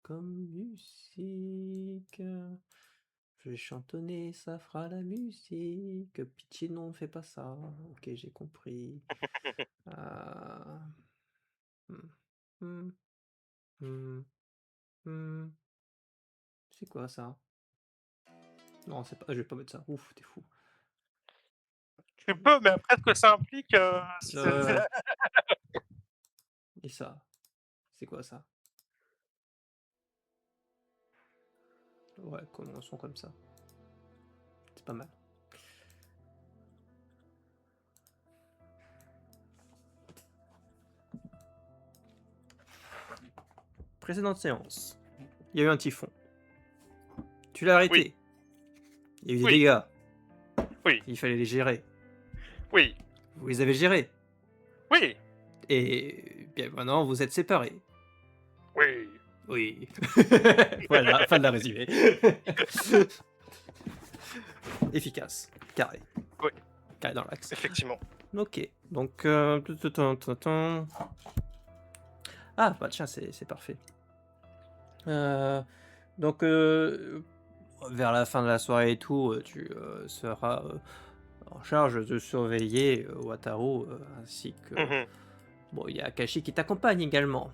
comme musique. Je vais chantonner, ça fera la musique. Pitié, non, fais pas ça. Ok, j'ai compris. Ah, hmm, hmm, hmm, hmm. C'est quoi ça? Non, c'est pas. Je vais pas mettre ça. Ouf, t'es fou. Tu peux, mais après ce que ça implique, c'est Euh, et ça, c'est quoi ça? Ouais, commençons comme ça. C'est pas mal. Précédente séance. Il y a eu un typhon. Tu l'as oui, arrêté. Il y a eu des oui, dégâts. oui, Il fallait les gérer. oui, Vous les avez gérés. oui, Et bien maintenant, vous êtes séparés. oui, Oui. Voilà, fin de la résumé. Efficace. Carré. oui, Carré dans l'axe. effectivement. Ok. Donc, ah, bah tiens, c'est parfait. Euh, donc, vers la fin de la soirée et tout, tu seras en charge de surveiller Wataru ainsi que. Mmh. Bon, il y a Akashi qui t'accompagne également.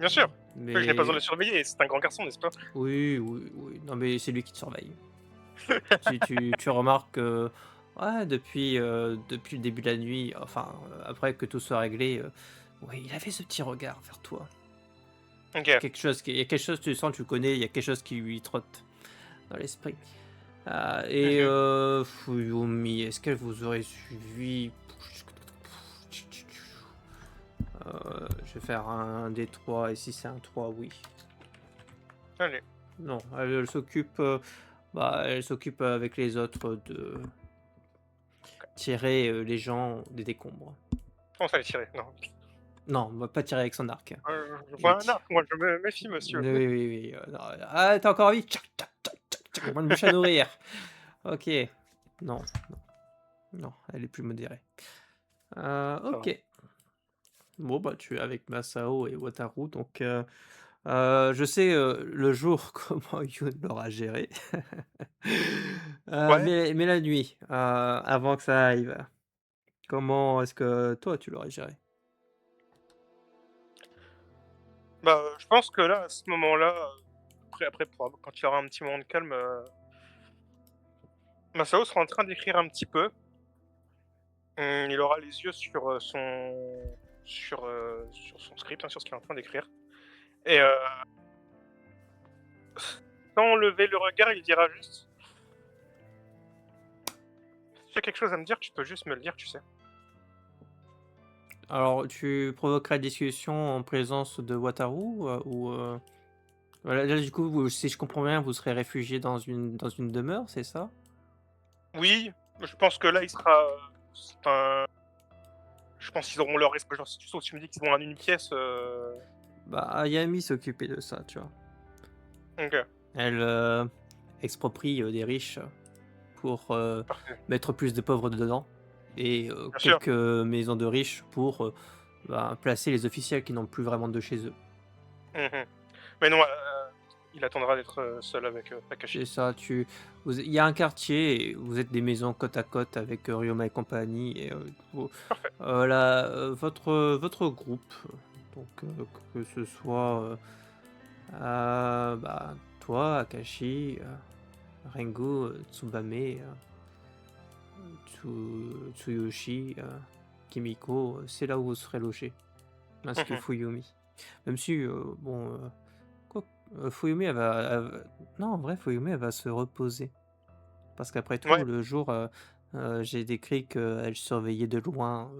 Bien sûr, que je n'ai pas besoin de Mais le surveiller, c'est un grand garçon, n'est-ce pas? oui, oui, oui. Non, mais c'est lui qui te surveille. Tu remarques que, ouais, depuis le début de la nuit, enfin, après que tout soit réglé, ouais, il avait ce petit regard vers toi. OK. Il y a quelque chose, tu sens, tu le connais, il y a quelque chose qui lui trotte dans l'esprit. Et Mmh. Fuyumi, est-ce qu'elle vous aurait suivi? Je vais faire un des 3 et si c'est un 3, oui. Allez, Non, elle s'occupe, bah, elle s'occupe avec les autres de tirer, les gens des décombres. comment ça les tirer? Non. Non, on va pas tirer avec son arc. Je Il vois un ti arc, moi je me méfie monsieur. oui, oui, oui, non, ah, tu encore en vie? Tchac, tchac, tchac, tchac, tchac, bonne bouche à nourrir. OK. Non, non, non, elle est plus modérée. Ça va. OK. Bon, bah, tu es avec Masao et Wataru, donc je sais, le jour comment Yoon l'aura géré. Ouais, Mais la nuit, avant que ça arrive, comment est-ce que toi tu l'aurais géré? bah, je pense que là, à ce moment-là, après pour quand il y aura un petit moment de calme, Masao sera en train d'écrire un petit peu. Il aura les yeux sur, sur son script, hein, sur ce qu'il est en train d'écrire et sans lever le regard, il dira juste: «Si tu as quelque chose à me dire, tu peux juste me le dire, tu sais?» Alors, tu provoquerais la discussion en présence de Wataru, voilà, là, du coup, si je comprends bien, vous serez réfugié dans une demeure, c'est ça? Oui, je pense que là, il sera, enfin, je pense qu'ils auront leur esprit genre, si tu me dis qu'ils ont un une pièce, Bah, Ayami s'occupait de ça, tu vois? OK, Elle, exproprie, des riches pour, parfait. mettre plus de pauvres dedans et Bien sûr. quelques maisons de riches pour, bah, placer les officiels qui n'ont plus vraiment de chez eux. Mmh. Mais non, il attendra d'être, seul avec, C'est Takashi. ça, il y a un quartier et vous êtes des maisons côte à côte avec, Ryoma et compagnie et vous, Parfait. votre groupe, donc que ce soit, bah, toi, Akashi, Rengo, Tsubame, Tsuyoshi, Kimiko, c'est là où vous serez logés, ainsi que Mmh. Fuyumi. Même si, bon, quoique, Fuyumi elle va non, en vrai, Fuyumi elle va se reposer. Parce qu'après tout, Ouais, le jour, j'ai décrit qu'elle surveillait de loin,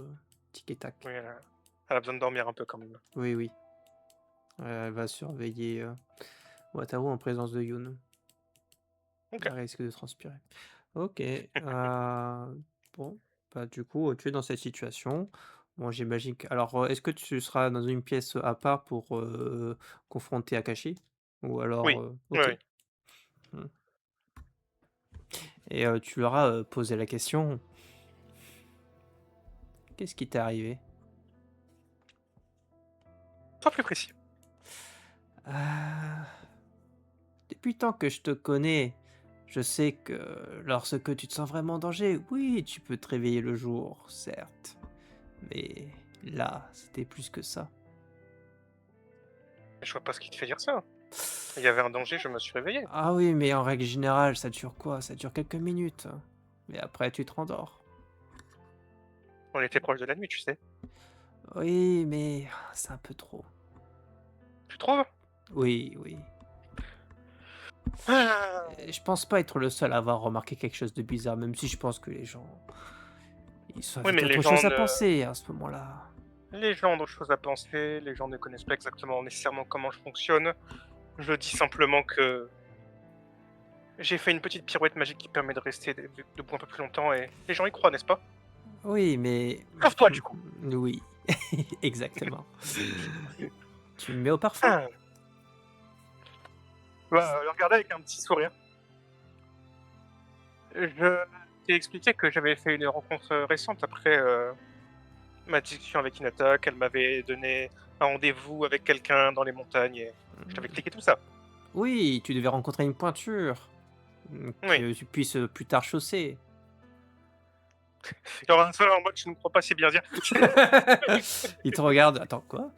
tic et tac. oui, elle a besoin de dormir un peu quand même. Oui, oui, elle va surveiller, Wataru en présence de Yoon. OK. Elle risque de transpirer. OK, bon, bah, du coup, tu es dans cette situation. Bon, j'imagine que alors, est-ce que tu seras dans une pièce à part pour, confronter Akashi? Ou alors, Oui, oui, OK. oui. Mmh et tu leur as, posé la question: «Qu'est-ce qui t'est arrivé?» Sois plus précis. depuis tant que je te connais, je sais que lorsque tu te sens vraiment en danger, oui, tu peux te réveiller le jour, certes. Mais là, c'était plus que ça. Je vois pas ce qui te fait dire ça. Il y avait un danger, je me suis réveillé. Ah oui, mais en règle générale, ça dure quoi? Ça dure quelques minutes. Mais après, tu te rendors. On était proche de la nuit, tu sais. Oui, mais c'est un peu trop. Tu trouves? Oui, oui. Ah. Je pense pas être le seul à avoir remarqué quelque chose de bizarre, même si je pense que ils Oui, avaient mais d'autres choses à penser à ce moment-là. les gens ont d'autres choses à penser, les gens ne connaissent pas exactement nécessairement comment je fonctionne. Je dis simplement que j'ai fait une petite pirouette magique qui permet de rester debout un peu plus longtemps et les gens y croient, n'est-ce pas? Oui, mais Lève-toi du coup! oui, exactement. Tu me mets au parfum? Ah. Bah, le regarder avec un petit sourire. Je t'ai expliqué que j'avais fait une rencontre, récente après, ma discussion avec Hinata, qu'elle m'avait donné un rendez-vous avec quelqu'un dans les montagnes et je t'avais Mmh. expliqué tout ça. Oui, tu devais rencontrer une pointure, Oui. que tu puisses, plus tard chausser. Il y aura un seul en mode: «Je ne crois pas, c'est bien dire». Il te regarde: «Attends, quoi?»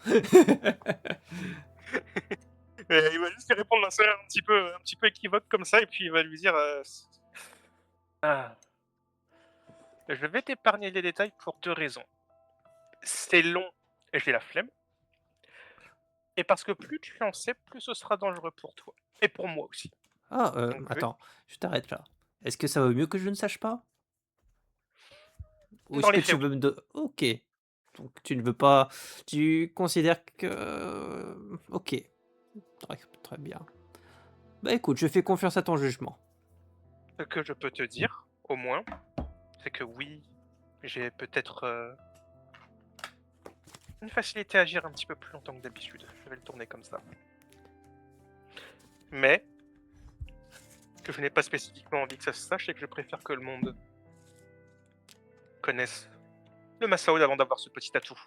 Et il va juste lui répondre d'un sourire un petit peu équivoque comme ça et puis il va lui dire, «Ah, je vais t'épargner les détails pour 2 raisons. C'est long et j'ai la flemme et parce que plus tu en sais, plus ce sera dangereux pour toi et pour moi aussi. «Ah, Donc je vais attends, je t'arrête là. Est-ce que ça vaut mieux que je ne sache pas? Ou dans est-ce que les faits, tu oui. veux me do» OK. Donc tu ne veux pas tu considères que OK, très très bien. Bah, écoute, je fais confiance à ton jugement. Ce que je peux te dire, au moins, c'est que oui, j'ai peut-être, une facilité à agir un petit peu plus longtemps que d'habitude. Je vais le tourner comme ça. Mais que je n'ai pas spécifiquement envie que ça se sache et que je préfère que le monde connaisse le Masao avant d'avoir ce petit atout.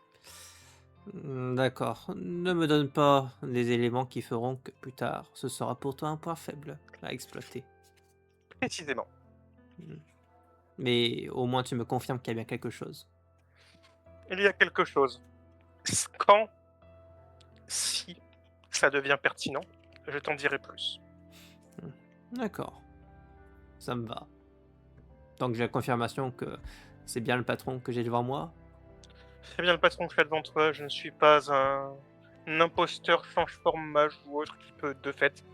D'accord. Ne me donne pas des éléments qui feront que plus tard, ce sera pour toi un point faible à exploiter. Précisément. Mmh. Mais au moins tu me confirmes qu'il y a bien quelque chose. Il y a quelque chose. Quand, si ça devient pertinent, je t'en dirai plus. Mmh. D'accord, ça me va. Tant que j'ai la confirmation que c'est bien le patron que j'ai devant moi. C'est bien le patron que je suis devant toi, je ne suis pas un imposteur change-forme mage ou autre qui peut, de fait,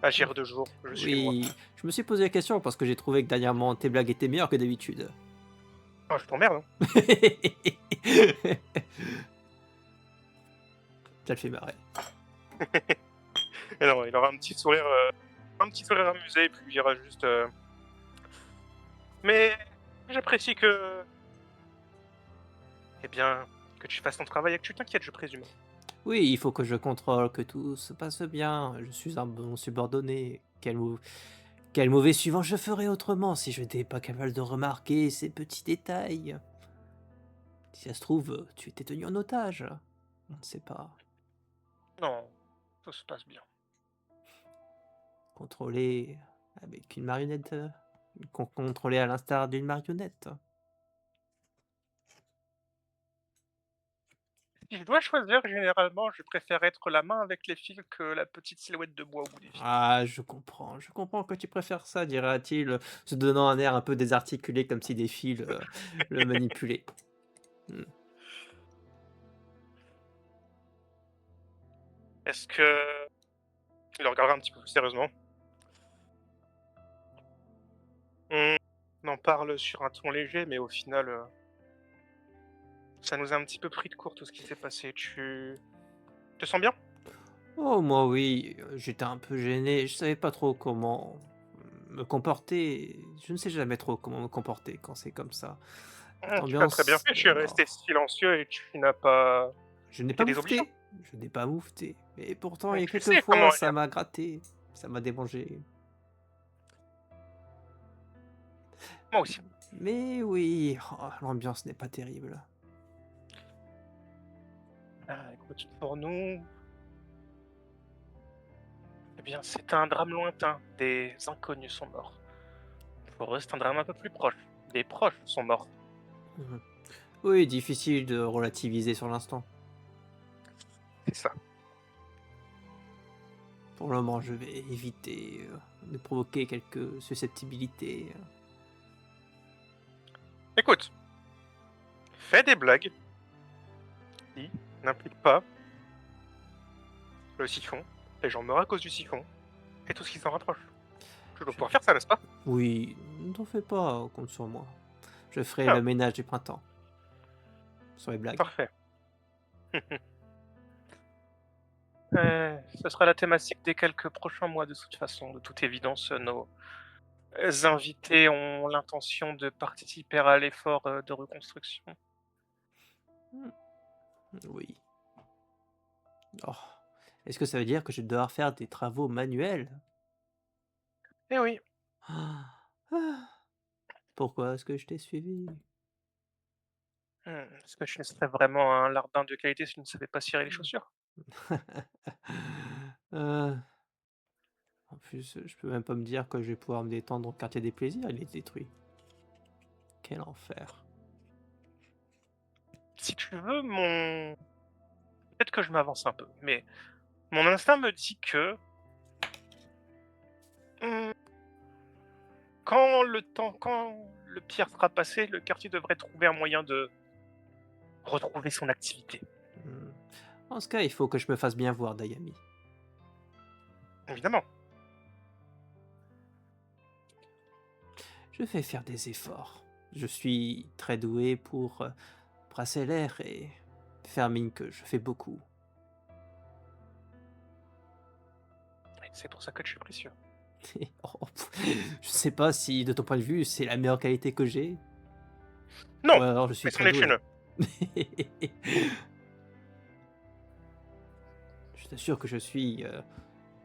agir de jour. Je suis moi. Oui, je me suis posé la question parce que j'ai trouvé que dernièrement tes blagues étaient meilleures que d'habitude. Oh, je t'emmerde, hein. Ça le fait marrer. Et non, il aura un petit sourire amusé, et puis il dira juste mais j'apprécie que, eh bien, que tu fasses ton travail et que tu t'inquiètes, je présume. Oui, il faut que je contrôle que tout se passe bien. Je suis un bon subordonné. Quel mauvais suivant je ferais autrement si je n'étais pas capable de remarquer ces petits détails. Si ça se trouve, tu étais tenu en otage. On ne sait pas. Non, tout se passe bien. Contrôler avec une marionnette. Contrôler à l'instar d'une marionnette. Si je dois choisir, généralement, je préfère être la main avec les fils que la petite silhouette de bois au bout des fils. Ah, je comprends que tu préfères ça, dira-t-il, se donnant un air un peu désarticulé comme si des fils le manipulaient. Hmm. Est-ce que... Il le regardera un petit peu plus sérieusement. On en parle sur un ton léger, mais au final, ça nous a un petit peu pris de court tout ce qui s'est passé. Tu te sens bien? Oh, moi oui, j'étais un peu gêné, je savais pas trop comment me comporter. Je ne sais jamais trop comment me comporter quand c'est comme ça. Tu l'as très bien L'ambiance fait, est tu es resté mort. silencieux et tu n'as pas Je n'ai été pas désobligeant. moufté, je n'ai pas moufté. Mais pourtant, il y Donc a tu quelques sais fois, comment ça agir. m'a gratté, ça m'a dérangé. Moi aussi. Mais oui, oh, l'ambiance n'est pas terrible. Ah, écoute, pour nous, Eh bien, c'est un drame lointain. Des inconnus sont morts. Pour eux, c'est un drame un peu plus proche. Des proches sont morts. Mmh. Oui, difficile de relativiser sur l'instant. C'est ça. Pour le moment, je vais éviter, de provoquer quelques susceptibilités. Écoute, fais des blagues qui n'impliquent pas le siphon. Les gens meurent à cause du siphon. Et tout ce qui s'en rapproche. Je dois Je pouvoir faire ça, n'est-ce pas? Oui, ne t'en fais pas, compte sur moi. Je ferai Ah, le ménage du printemps. Sur les blagues. parfait. Ce sera la thématique des quelques prochains mois de toute façon. De toute évidence, nos invités ont l'intention de participer à l'effort de reconstruction. Mmh, oui. Oh, est-ce que ça veut dire que je vais devoir faire des travaux manuels? Eh oui, Ah! Ah! Pourquoi est-ce que je t'ai suivi? est-ce que je serais vraiment un larbin de qualité si je ne savais pas cirer les chaussures? Heu, En plus, je peux même pas me dire que je vais pouvoir me détendre au quartier des plaisirs, il est détruit. Quel enfer. Si tu veux, mon peut-être que je m'avance un peu, mais mon instinct me dit que, mmh, quand le pire sera passé, le quartier devrait trouver un moyen de retrouver son activité. Mmh. En ce cas, il faut que je me fasse bien voir, Dayami. Évidemment. Je vais faire des efforts. Je suis très doué pour, brasser l'air et faire mine que je fais beaucoup. Et c'est pour ça que je suis précieux. Oh, je sais pas si de ton point de vue, c'est la meilleure qualité que j'ai, Non! ou alors je suis Mais c'en très est doué. une. Je t'assure que je suis,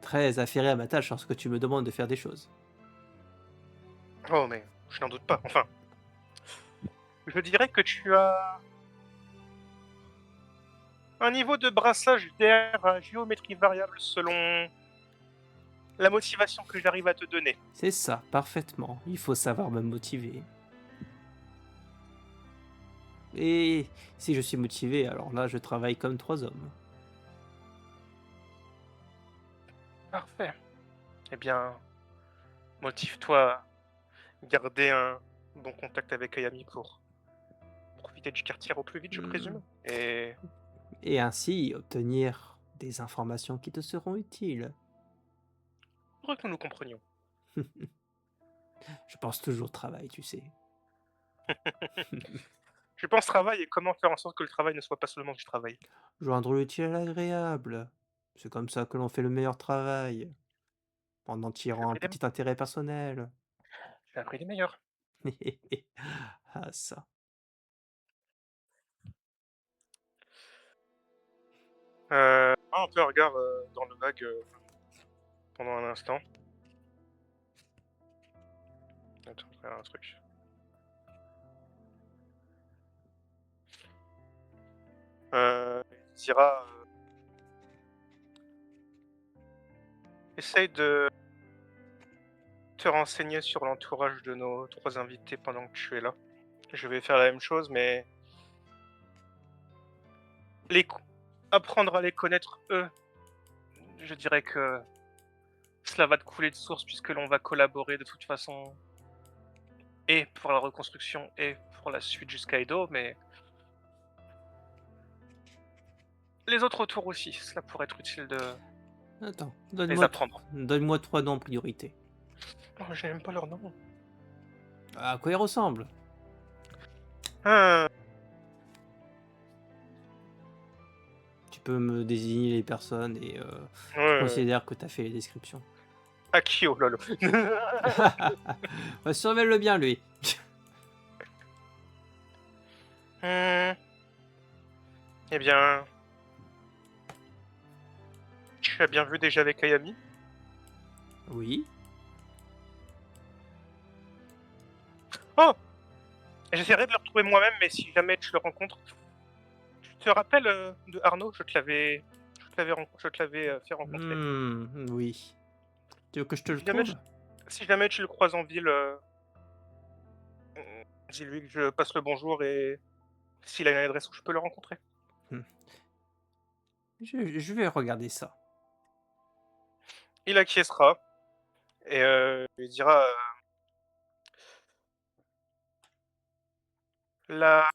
très affairé à ma tâche lorsque tu me demandes de faire des choses. Oh mais je n'en doute pas. Enfin, je dirais que tu as un niveau de brassage d'air à géométrie variable selon la motivation que j'arrive à te donner. C'est ça, parfaitement. Il faut savoir me motiver. Et si je suis motivé, alors là, je travaille comme 3 hommes. Parfait. Eh bien, motive-toi à garder un bon contact avec Ayami pour profiter du quartier au plus vite, je Mmh, présume. Et et ainsi obtenir des informations qui te seront utiles. heureux que nous nous comprenions. Je pense toujours travail, tu sais. Je pense travail et comment faire en sorte que le travail ne soit pas seulement du travail. Joindre l'utile à l'agréable. C'est comme ça que l'on fait le meilleur travail, en J'ai tirant un appris des, petit intérêt personnel. j'ai appris des meilleurs. Ah ça. Un peu un regard dans le vague pendant un instant. Attends, je vais faire un truc. Il dira essaye de te renseigner sur l'entourage de nos trois invités pendant que tu es là. Je vais faire la même chose, mais les co- apprendre à les connaître eux, je dirais que cela va te couler de source puisque l'on va collaborer de toute façon et pour la reconstruction et pour la suite jusqu'à Edo, mais les autres autour aussi, cela pourrait être utile de Attends, les apprendre. donne-moi 3 noms en priorité. Oh, j'ai même pas leur nom. À quoi ils ressemblent? Ah, Tu peux me désigner les personnes et je ouais, considère que tu as fait les descriptions. Akio, lol. Bah, surveille-le bien lui. Hmm, eh bien, tu as bien vu déjà avec Ayami. Oui? Oh, j'essaierai de le retrouver moi-même, mais si jamais tu le rencontres, tu te rappelles de Arnaud? Je te l'avais fait rencontrer. Oui. Tu veux que je te le Si jamais, trouve? si jamais tu le croises en ville, dis-lui que je passe le bonjour et s'il a une adresse où je peux le rencontrer. Mmh. Je vais regarder ça. Il acquiescera et il dira, «La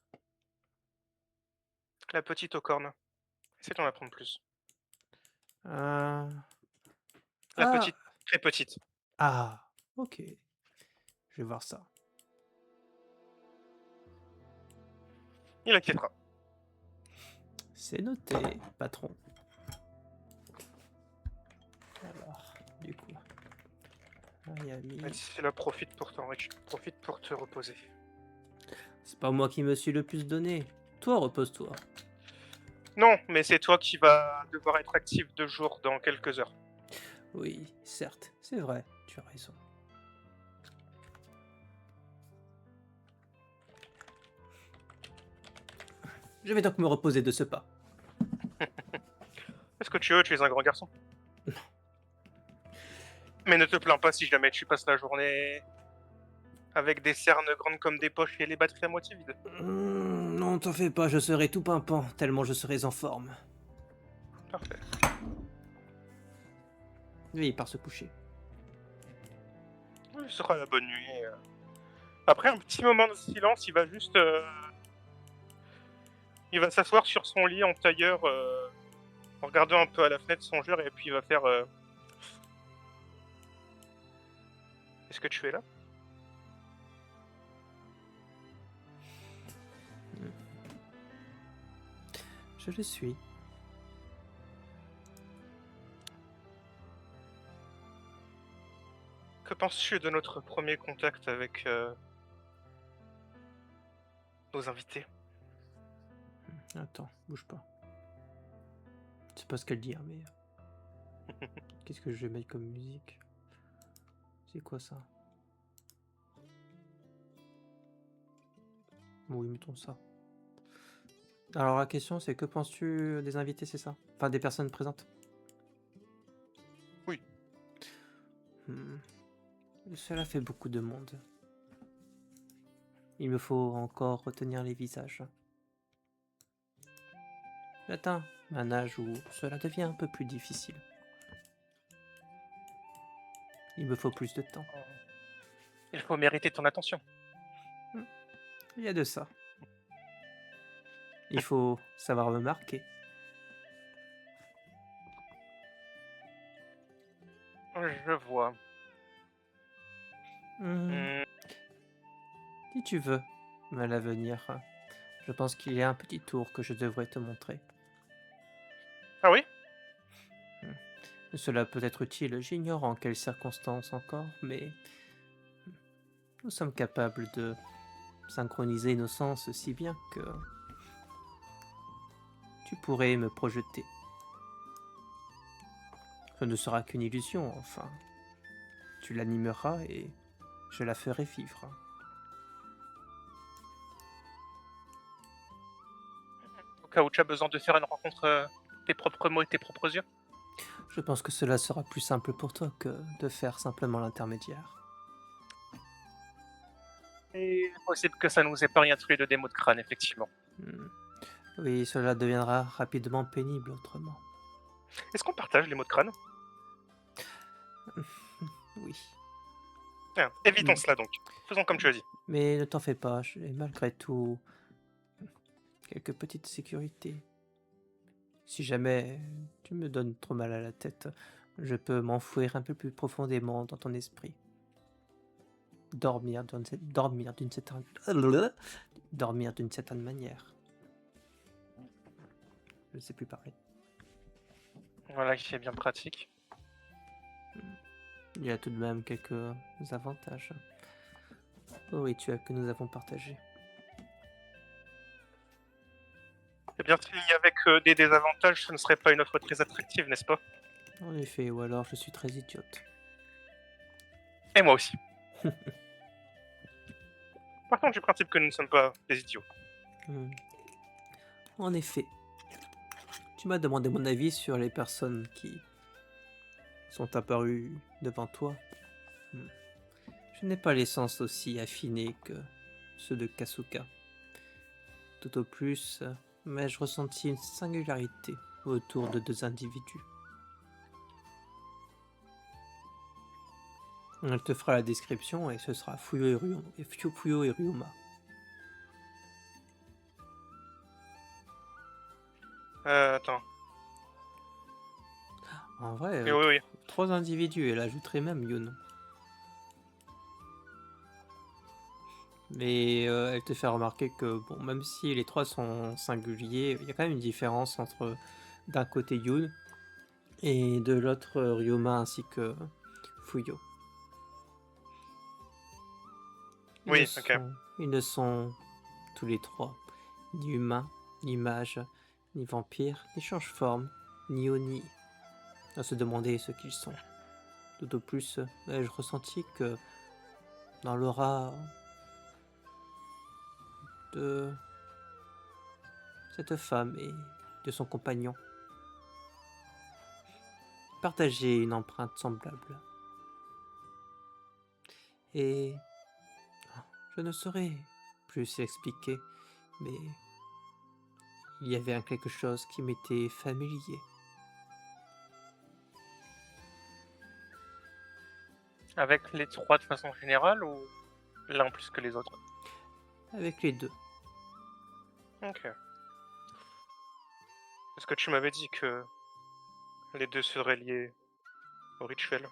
la petite aux cornes, essaie d'en apprendre plus. Heu, La ah! petite, très petite». Ah! OK, je vais voir ça. Il acquiescera. C'est noté, patron. Alors, du coup, Miami. Et d'ici là, profite pour te reposer. C'est pas moi qui me suis le plus donné. Toi, repose-toi. Non, mais c'est toi qui vas devoir être actif de jour dans quelques heures. Oui, certes, c'est vrai, tu as raison. Je vais donc me reposer de ce pas. Fais ce que tu veux, tu es un grand garçon. Mais ne te plains pas si jamais tu passes la journée avec des cernes grandes comme des poches et les batteries à moitié vides. Non, t'en fais pas, je serai tout pimpant, tellement je serai en forme. Parfait. Oui, il part se coucher. Oui, ce sera la bonne nuit. Après un petit moment de silence, il va juste, il va s'asseoir sur son lit en tailleur, en regardant un peu à la fenêtre songeur et puis il va faire, «Est-ce que tu es là?» Je le suis. Que penses-tu de notre premier contact avec, nos invités? Attends, bouge pas. Je sais pas ce qu'elle dit, hein, mais... Qu'est-ce que je vais mettre comme musique? C'est quoi ça? Oui, mettons ça. Alors la question c'est que penses-tu des invités, c'est ça? Enfin des personnes présentes? Oui. Hmm. Cela fait beaucoup de monde. Il me faut encore retenir les visages. J'atteins un âge où cela devient un peu plus difficile. Il me faut plus de temps. Il faut mériter ton attention. Hmm. Il y a de ça. Il faut savoir me marquer. Je vois. Mmh. Si tu veux, à l'avenir, je pense qu'il y a un petit tour que je devrais te montrer. Ah oui? Cela peut être utile, j'ignore en quelles circonstances encore, mais nous sommes capables de synchroniser nos sens si bien que tu pourrais me projeter. Ce ne sera qu'une illusion, enfin. Tu l'animeras et je la ferai vivre. Au cas où tu as besoin de faire une rencontre, tes propres mots et tes propres yeux? Je pense que cela sera plus simple pour toi que de faire simplement l'intermédiaire. Et possible que ça nous épargne à tous les 2 des maux de crâne, effectivement. Hmm. Oui, cela deviendra rapidement pénible autrement. Est-ce qu'on partage les maux de crâne? Oui. Bien, évitons Mm. cela donc. Faisons comme tu as dit. Mais ne t'en fais pas, j'ai malgré tout quelques petites sécurités. Si jamais tu me donnes trop mal à la tête, je peux m'enfouir un peu plus profondément dans ton esprit. Dormir d'une certaine manière. Je ne sais plus parler. Voilà qui est bien pratique. Il y a tout de même quelques avantages au rituel que nous avons partagé. Eh bien, s'il n'y avait que des désavantages, ce ne serait pas une offre très attractive, n'est-ce pas? En effet, ou alors je suis très idiote. Et moi aussi. Partons du principe que nous ne sommes pas des idiots. Hmm. En effet, tu m'as demandé mon avis sur les personnes qui sont apparus devant toi. Hmm. Je n'ai pas les sens aussi affinés que ceux de Kasuka. Tout au plus, mais-je ressenti une singularité autour de deux individus. Elle te fera la description et ce sera Fuyo et Ryuma. Attends. En vrai, Oui, oui. trois individus, elle ajouterait même Yun. Mais elle te fait remarquer que, bon, même si les trois sont singuliers, il y a quand même une différence entre d'un côté Yun et de l'autre Ryuma ainsi que Fuyo. Oui, ok. Ils ne sont tous les trois ni humains, ni mages, ni vampires, ni change-forme, ni oni. À se demander ce qu'ils sont. Tout au plus, ai-je ressenti que dans l'aura de cette femme et de son compagnon, partageaient une empreinte semblable. Et je ne saurais plus expliquer, mais il y avait quelque chose qui m'était familier. Avec les trois de façon générale ou l'un plus que les autres? Avec les deux. Ok. Est-ce que tu m'avais dit que les deux seraient liés au rituel?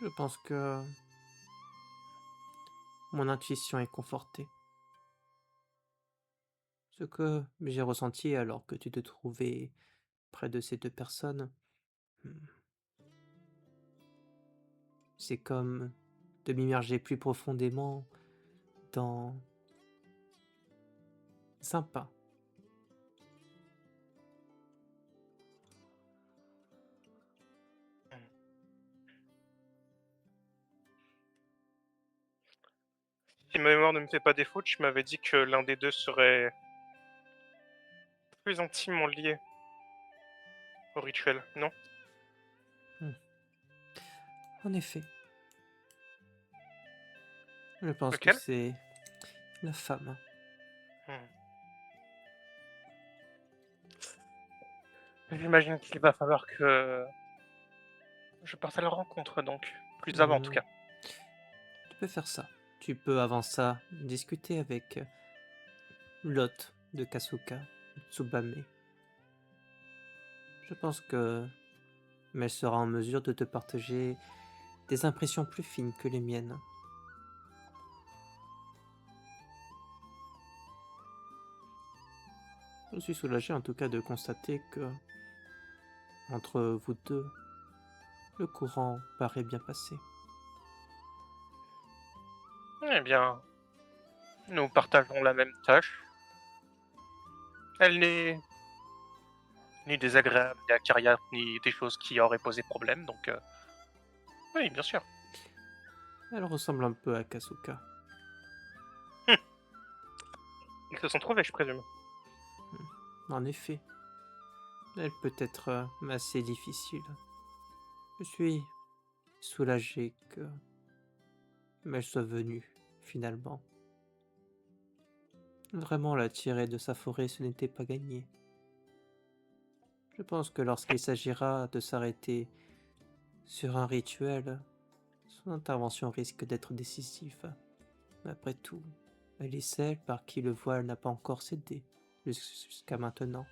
Je pense que mon intuition est confortée. Ce que j'ai ressenti alors que tu te trouvais près de ces deux personnes, hmm, c'est comme de m'immerger plus profondément dans un pain. Si ma mémoire ne me fait pas défaut, tu m'avais dit que l'un des deux serait plus intimement lié au rituel, non? Hmm. En effet, je pense que Lequel? c'est la femme. Hmm. J'imagine qu'il va falloir que je parte à la rencontre, donc. Plus avant, en tout Hmm, cas. Tu peux faire ça. Tu peux avant ça discuter avec l'hôte de Kasuka, Tsubame. Je pense que elle sera en mesure de te partager des impressions plus fines que les miennes. Je suis soulagé en tout cas de constater que, entre vous deux, le courant paraît bien passé. Eh bien, nous partageons la même tâche. Elle n'est ni désagréable, ni acariâtre, ni des choses qui auraient posé problème, donc oui, bien sûr. Elle ressemble un peu à Kasuka. Ils se sont trouvés, je présume. En effet, elle peut être assez difficile. Je suis soulagé que elle soit venue, finalement. Vraiment la tirer de sa forêt, ce n'était pas gagné. Je pense que lorsqu'il s'agira de s'arrêter sur un rituel, son intervention risque d'être décisive. Après tout, elle est celle par qui le voile n'a pas encore cédé jusqu'à maintenant.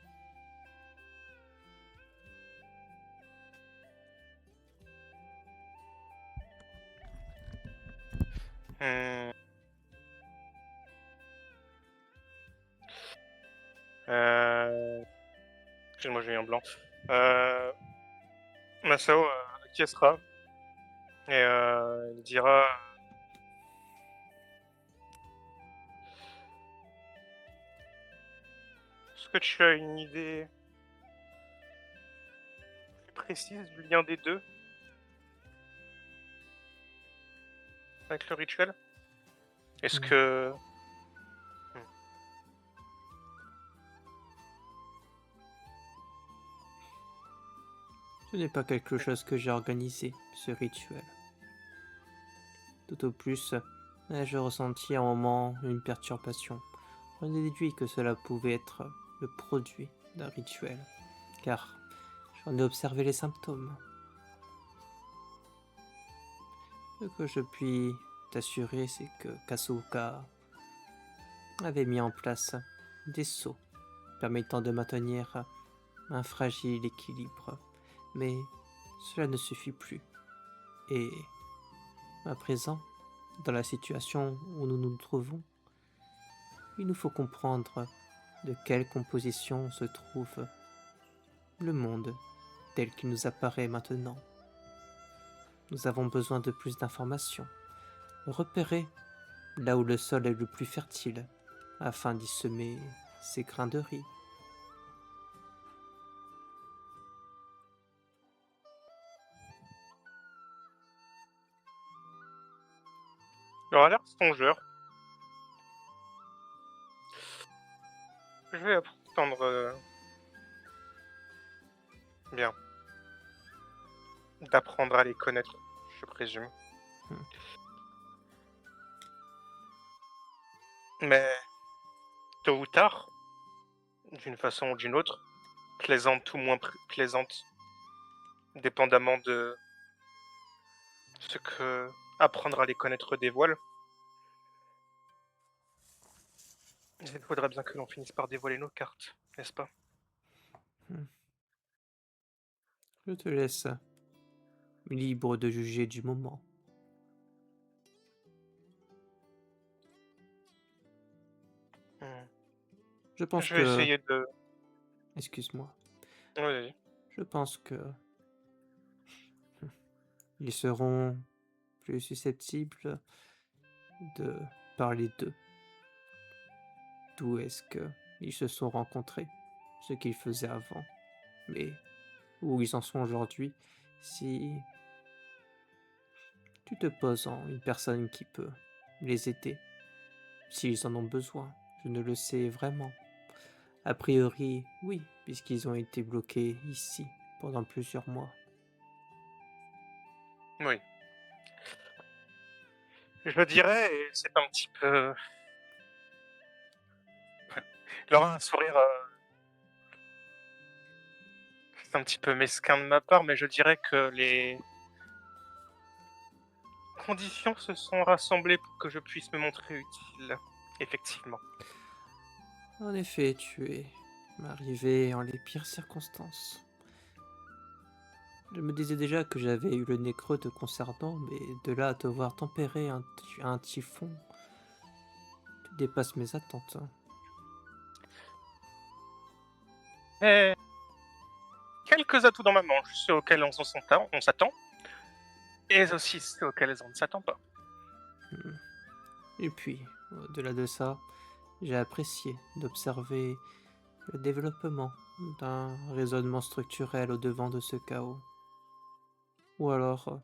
Hmm. Excuse-moi, j'ai eu un blanc. Masao acquiescera et il dira est-ce que tu as une idée plus précise du lien des deux avec le rituel? Est-ce Hmm. que... Hmm. Ce n'est pas quelque chose que j'ai organisé, ce rituel. Tout au plus, ai-je ressenti à un moment une perturbation. J'en ai déduit que cela pouvait être le produit d'un rituel, car j'en ai observé les symptômes. Ce que je puis t'assurer, c'est que Kasuga avait mis en place des sceaux permettant de maintenir un fragile équilibre, mais cela ne suffit plus. Et à présent, dans la situation où nous nous trouvons, il nous faut comprendre de quelle composition se trouve le monde tel qu'il nous apparaît maintenant. Nous avons besoin de plus d'informations, repérer là où le sol est le plus fertile, afin d'y semer ces grains de riz. Il aura l'air songeur. Je vais apprendre... Bien. D'apprendre à les connaître, je présume. Hmm. Mais, tôt ou tard, d'une façon ou d'une autre, plaisante ou moins plaisante, dépendamment de ce que apprendre à les connaître dévoile, il faudrait bien que l'on finisse par dévoiler nos cartes, n'est-ce pas? Je te laisse libre de juger du moment. Je pense Je vais que... essayer de... Excuse-moi. Oui, Je pense que... Ils seront plus susceptibles de parler d'eux. D'où est-ce qu'ils se sont rencontrés, ce qu'ils faisaient avant, mais où ils en sont aujourd'hui, si tu te poses en une personne qui peut les aider, s'ils en ont besoin, je ne le sais vraiment. A priori, oui, puisqu'ils ont été bloqués ici pendant plusieurs mois. oui. Je dirais, et c'est un petit peu... Il aura un sourire... c'est un petit peu mesquin de ma part, mais je dirais que les conditions se sont rassemblées pour que je puisse me montrer utile. Effectivement. En effet, tu es arrivé en les pires circonstances. Je me disais déjà que j'avais eu le nez creux te concernant, mais de là à te voir tempérer un typhon, tu dépasses mes attentes. Mais quelques atouts dans ma manche, ceux auxquels on s'attend, et aussi ceux auxquels on ne s'attend pas. Et puis, au-delà de ça, j'ai apprécié d'observer le développement d'un raisonnement structurel au-devant de ce chaos. Ou alors,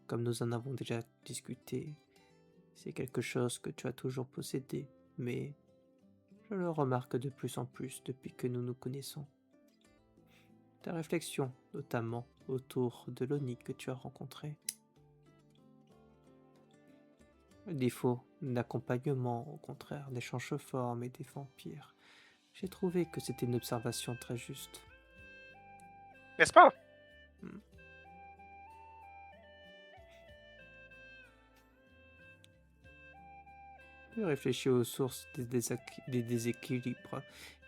comme nous en avons déjà discuté, c'est quelque chose que tu as toujours possédé, mais je le remarque de plus en plus depuis que nous nous connaissons. Ta réflexion, notamment autour de l'Oni que tu as rencontré. Le défaut d'accompagnement, au contraire, des change-formes et des vampires. J'ai trouvé que c'était une observation très juste. N'est-ce pas? Je réfléchis aux sources des déséquilibres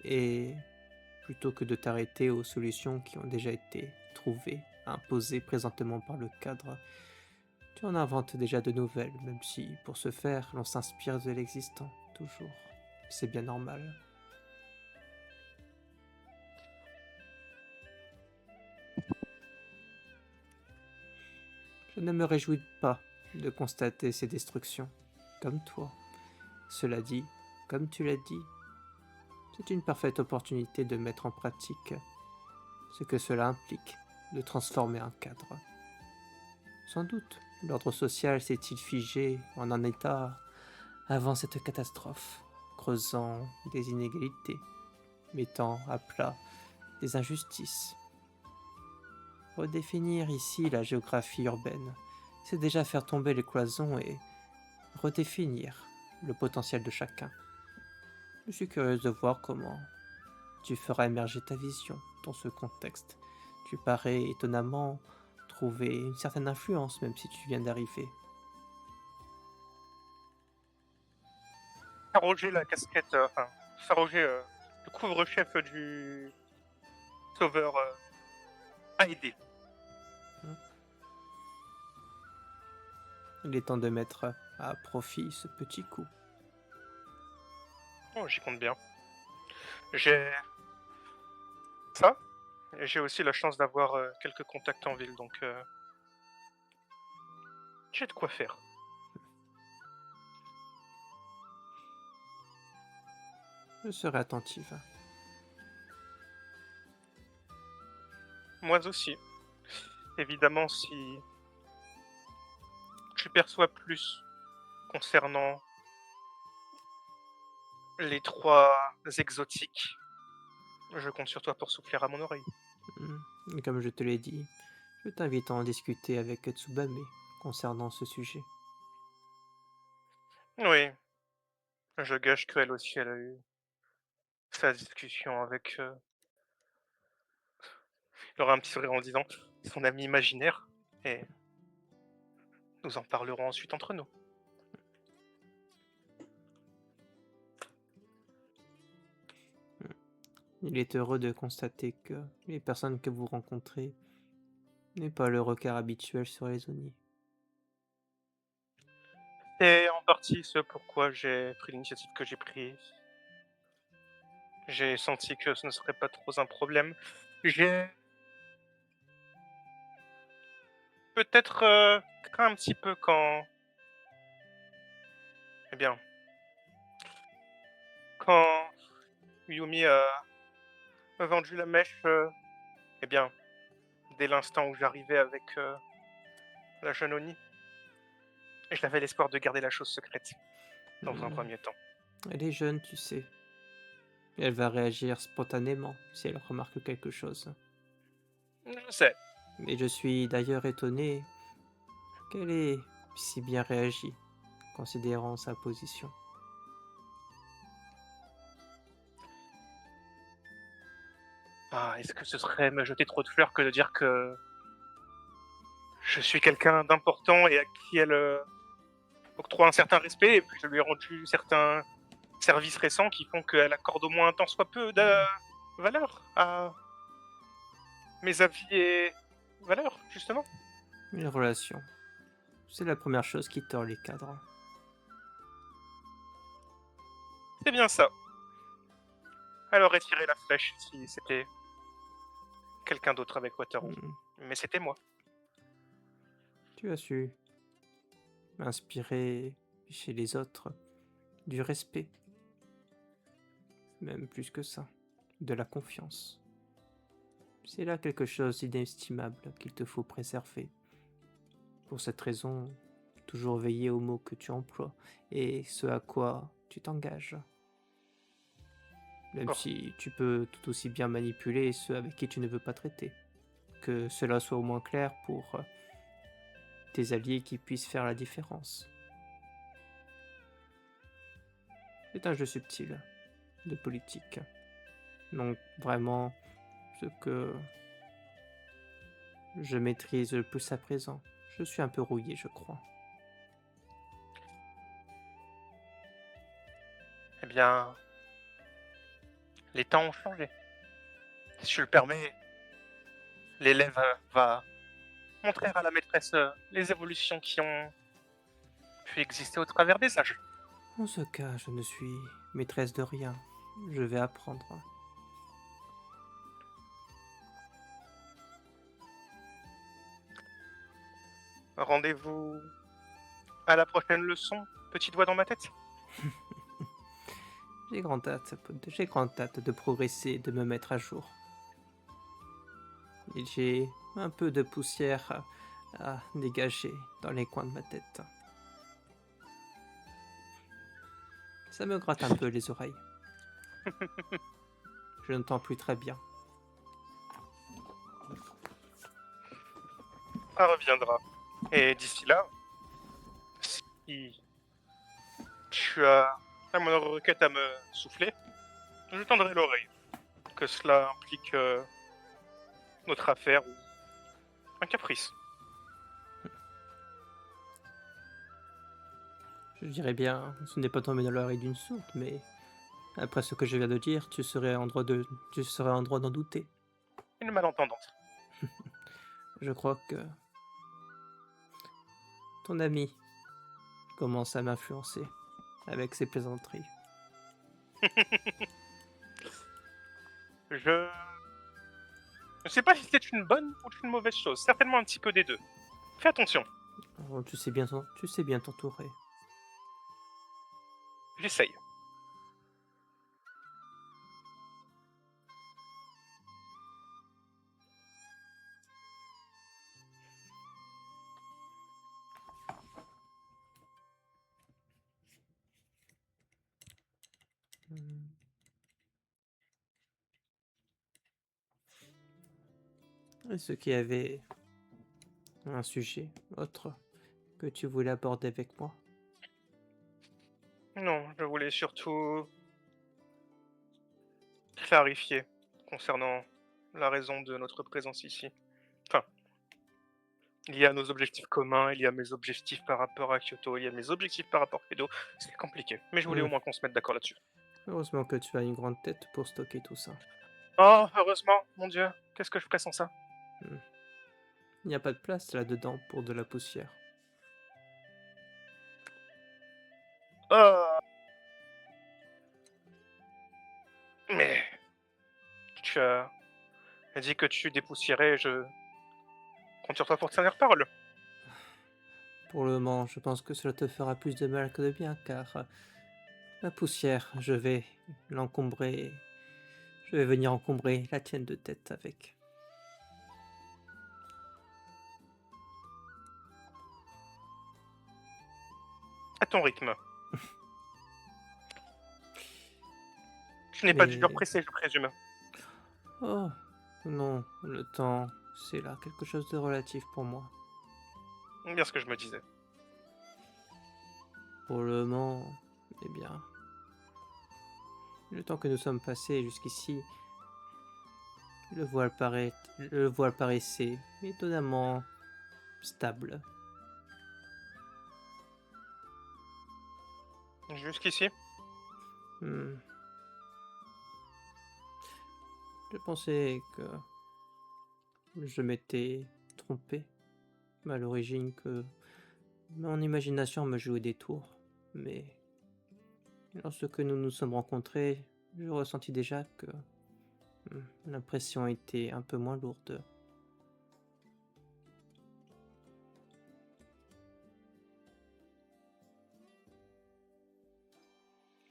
et plutôt que de t'arrêter aux solutions qui ont déjà été trouvées, imposées présentement par le cadre, tu en inventes déjà de nouvelles, même si, pour ce faire, l'on s'inspire de l'existant, toujours. C'est bien normal. Je ne me réjouis pas de constater ces destructions, comme toi. Cela dit, comme tu l'as dit, c'est une parfaite opportunité de mettre en pratique ce que cela implique, de transformer un cadre. Sans doute, l'ordre social s'est-il figé en un état avant cette catastrophe, creusant des inégalités, mettant à plat des injustices. Redéfinir ici la géographie urbaine, c'est déjà faire tomber les cloisons et redéfinir le potentiel de chacun. Je suis curieuse de voir comment tu feras émerger ta vision dans ce contexte. Tu parais étonnamment trouver une certaine influence même si tu viens d'arriver. S'arroger la casquette, s'arroger le couvre-chef du sauveur a aidé. Il est temps de mettre à profit ce petit coup. Oh, j'y compte bien. J'ai ça, et j'ai aussi la chance d'avoir quelques contacts en ville, donc j'ai de quoi faire. Je serai attentive. Moi aussi. Évidemment, si tu perçois plus concernant les 3 exotiques, je compte sur toi pour souffler à mon oreille. Comme je te l'ai dit, je t'invite à en discuter avec Tsubame concernant ce sujet. Oui, je gage qu'elle aussi, elle a eu sa discussion avec, elle aura un petit sourire en disant son ami imaginaire, et nous en parlerons ensuite entre nous. Il est heureux de constater que les personnes que vous rencontrez n'est pas le regard habituel sur les Oni. C'est en partie ce pourquoi j'ai pris l'initiative que j'ai prise. J'ai senti que ce ne serait pas trop un problème. J'ai peut-être craint un petit peu quand, eh bien, quand Yumi a vendu la mèche, eh bien, dès l'instant où j'arrivais avec la jeune Oni, et j'avais l'espoir de garder la chose secrète dans un premier temps. Elle est jeune, tu sais. Elle va réagir spontanément si elle remarque quelque chose. Je sais. Mais je suis d'ailleurs étonné qu'elle ait si bien réagi, considérant sa position. Ah, est-ce que ce serait me jeter trop de fleurs que de dire que je suis quelqu'un d'important et à qui elle octroie un certain respect, et puis je lui ai rendu certains services récents qui font qu'elle accorde au moins un tant soit peu de valeur à mes avis et valeurs, justement. Une relation, c'est la première chose qui tord les cadres. C'est bien ça. Elle aurait tiré la flèche si c'était quelqu'un d'autre avec Wataru. Mais c'était moi. Tu as su inspirer chez les autres du respect, même plus que ça, de la confiance. C'est là quelque chose d'inestimable qu'il te faut préserver. Pour cette raison, toujours veiller aux mots que tu emploies et ce à quoi tu t'engages. Même Bon. si tu peux tout aussi bien manipuler ceux avec qui tu ne veux pas traiter. Que cela soit au moins clair pour tes alliés qui puissent faire la différence. C'est un jeu subtil de politique. Donc vraiment, ce que je maîtrise le plus à présent. Je suis un peu rouillé, je crois. Eh bien, les temps ont changé. Si je le permets, l'élève va montrer à la maîtresse les évolutions qui ont pu exister au travers des âges. En ce cas, je ne suis maîtresse de rien. Je vais apprendre. Rendez-vous à la prochaine leçon, petite voix dans ma tête. J'ai grande hâte de progresser, de me mettre à jour. Et j'ai un peu de poussière à dégager dans les coins de ma tête. Ça me gratte un peu les oreilles. Je n'entends plus très bien. ça reviendra. Et d'ici là, si tu as la moindre requête à me souffler, je tendrai l'oreille. Que cela implique notre affaire ou un caprice. Je dirais bien, ce n'est pas tombé dans l'oreille d'une sourde, mais après ce que je viens de dire, tu serais en droit d'en douter. Une malentendante. Je crois que ton ami commence à m'influencer avec ses plaisanteries. Je ne sais pas si c'est une bonne ou une mauvaise chose. Certainement un petit peu des deux. Fais attention. Oh, tu sais bien t'entourer. J'essaye. Hmm. Est-ce qu'il y avait un sujet autre que tu voulais aborder avec moi? Non, je voulais surtout clarifier concernant la raison de notre présence ici. Enfin, il y a nos objectifs communs, il y a mes objectifs par rapport à Kyoto, il y a mes objectifs par rapport à Edo. C'est compliqué, mais je voulais Hmm. au moins qu'on se mette d'accord là-dessus. Heureusement que tu as une grande tête pour stocker tout ça. Oh, heureusement, mon Dieu, qu'est-ce que je ferais sans ça? Hmm. Il n'y a pas de place là-dedans pour de la poussière. Oh, mais tu as dit que tu dépoussiérais, je compte sur toi pour te tenir parole. Pour le moment, je pense que cela te fera plus de mal que de bien, car la poussière, l'encombrer. Je vais venir encombrer la tienne de tête avec. À ton rythme. Tu n'es pas du genre Mais pressé, je présume. oh non, le temps, c'est là quelque chose de relatif pour moi. Bien ce que je me disais. Pour le moment, eh bien, le temps que nous sommes passés jusqu'ici, le voile paraissait étonnamment stable. Jusqu'ici, Hmm. Je pensais que je m'étais trompé à l'origine, que mon imagination me jouait des tours, mais lorsque nous nous sommes rencontrés, je ressentis déjà que l'impression était un peu moins lourde.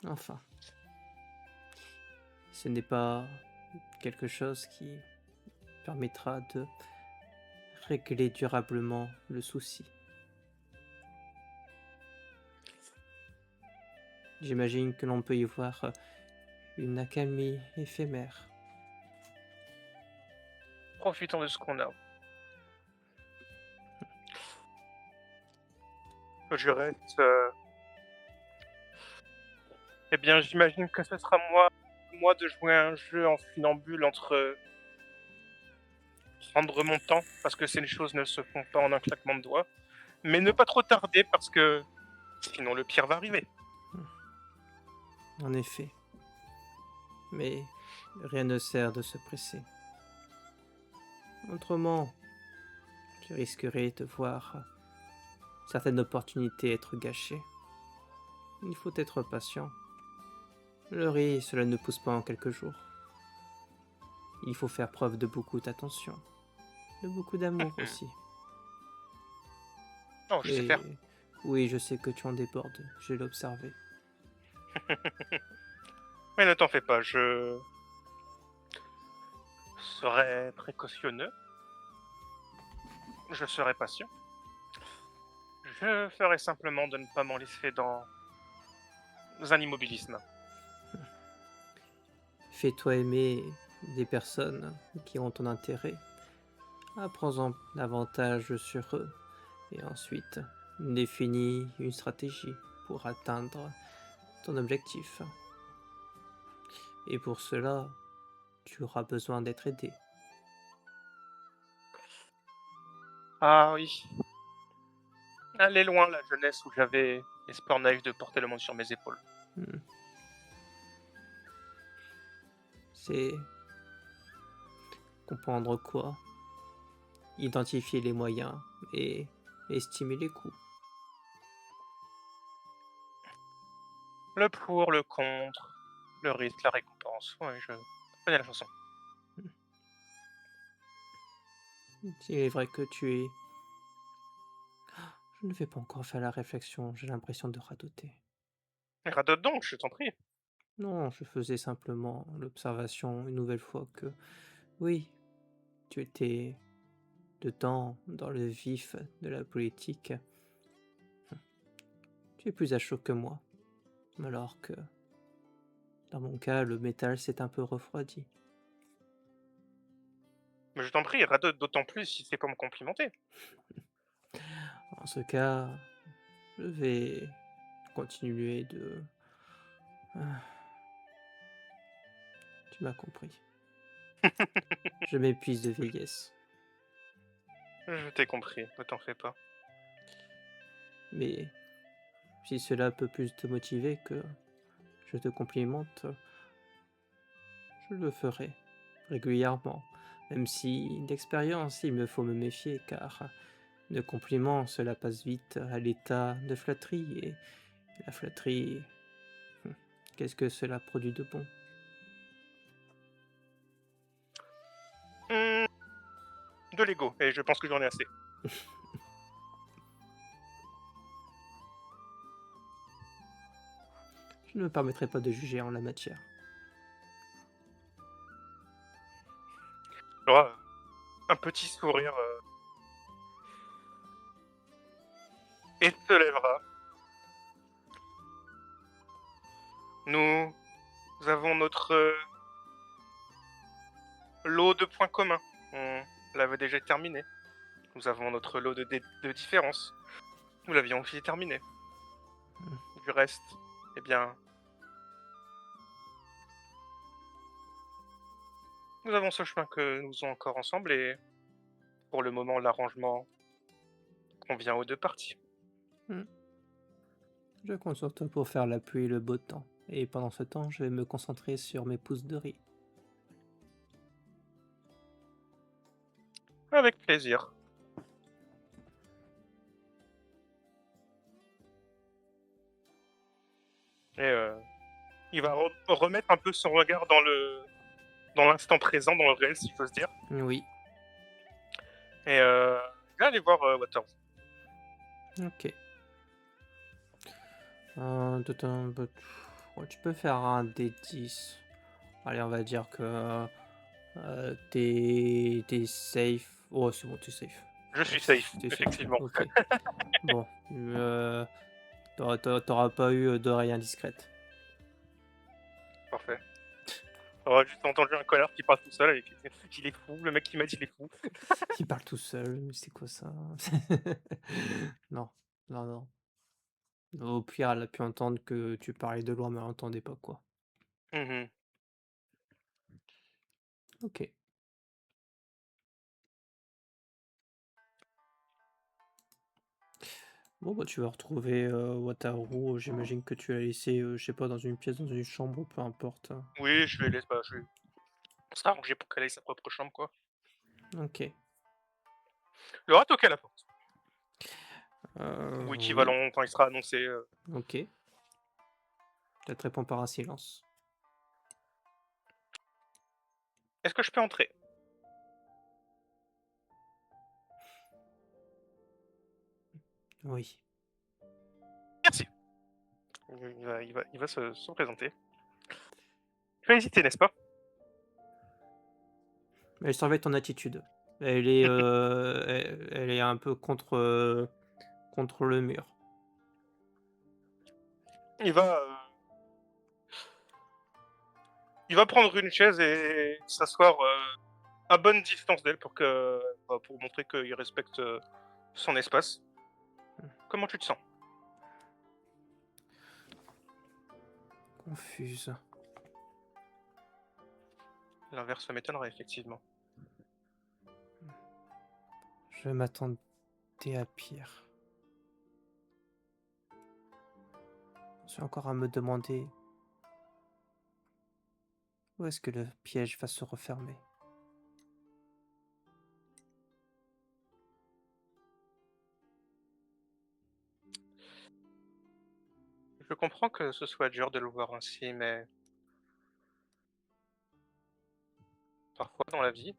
Enfin, ce n'est pas quelque chose qui permettra de régler durablement le souci. J'imagine que l'on peut y voir une accalmie éphémère. profitons de ce qu'on a. Je reste. Eh bien, j'imagine que ce sera moi de jouer à un jeu en funambule entre prendre mon temps, parce que ces choses ne se font pas en un claquement de doigts, mais ne pas trop tarder, parce que sinon le pire va arriver. En effet, mais rien ne sert de se presser. Autrement, tu risquerais de voir certaines opportunités être gâchées. Il faut être patient. Le riz, cela ne pousse pas en quelques jours. Il faut faire preuve de beaucoup d'attention, de beaucoup d'amour aussi. Non, je sais Et faire. oui, je sais que tu en débordes, je l'ai observé. Mais ne t'en fais pas, je serai précautionneux, je serai patient. Je ferai simplement de ne pas m'enlisser dans un immobilisme. Fais-toi aimer des personnes qui ont ton intérêt. Apprends-en davantage sur eux et ensuite définis une stratégie pour atteindre ton objectif. Et pour cela, tu auras besoin d'être aidé. Ah oui, elle est loin la jeunesse où j'avais l'espoir naïf de porter le monde sur mes épaules. Hmm. C'est comprendre quoi? Identifier les moyens et estimer les coûts. Le pour, le contre, le risque, la récompense. Ouais, je connais la chanson. Il est vrai que tu es... Je ne vais pas encore faire la réflexion, j'ai l'impression de radoter. Radote donc, je t'en prie. Non, je faisais simplement l'observation une nouvelle fois que, oui, tu étais dedans, dans le vif de la politique. Tu es plus à chaud que moi, alors que, dans mon cas, le métal s'est un peu refroidi. Mais je t'en prie, radote d'autant plus si c'est pour me complimenter. En ce cas, je vais continuer de... Ah, tu m'as compris. Je m'épuise de vieillesse. Je t'ai compris, ne t'en fais pas. Mais si cela peut plus te motiver que je te complimente, je le ferai régulièrement. Même si d'expérience, il me faut me méfier, car de compliments, cela passe vite à l'état de flatterie, et la flatterie, qu'est-ce que cela produit de bon? Mmh, de l'ego, et je pense que j'en ai assez. Je ne me permettrai pas de juger en la matière. Alors, un petit sourire et se lèvera. Nous avons notre lot de points communs. On l'avait déjà terminé. Nous avons notre lot de différences. Nous l'avions aussi terminé. Du reste, eh bien, nous avons ce chemin que nous faisons encore ensemble et pour le moment, l'arrangement convient aux deux parties. Hmm. Je compte sur toi pour faire la pluie et le beau temps. Et pendant ce temps, je vais me concentrer sur mes pousses de riz. Avec plaisir. Et il va remettre un peu son regard dans l'instant présent, dans le réel, si j'ose dire. Oui, Et il va aller voir Waterloo. ok. Ouais, tu peux faire un D10. Allez, on va dire que t'es safe. Oh, c'est bon, t'es safe. Je Ouais, suis safe, t'es safe. effectivement. Ok. Bon, t'auras pas eu d'oreilles indiscrètes. Parfait. J'aurais juste entendu un connard qui parle tout seul et qui dit il est fou, le mec qui m'a dit il est fou. Il parle tout seul, mais c'est quoi ça? Non, non, non. Au pire, elle a pu entendre que tu parlais de loin, mais elle entendait pas, quoi. Mhm. Ok. Bon, bah, tu vas retrouver Wataru. J'imagine que tu l'as laissé, je sais pas, dans une pièce, dans une chambre, peu importe. Oui, je vais laisser. Bah, on sera arrangé pour qu'elle ait sa propre chambre, quoi. Ok. Il aura toqué à la porte. Ou Oui. équivalent quand il sera annoncé. Ok. Ça te répond par un silence. Est-ce que je peux entrer? Oui. Merci. Il va se présenter. Tu vas hésiter, n'est-ce pas? Elle surveille ton attitude. Elle est un peu contre le mur. Il va, euh, il va prendre une chaise et s'asseoir à bonne distance d'elle pour montrer qu'il respecte, son espace. Comment tu te sens? Confuse. L'inverse m'étonnerait effectivement. Je m'attendais à pire. Je suis encore à me demander où est-ce que le piège va se refermer. Je comprends que ce soit dur de le voir ainsi, mais parfois dans la vie,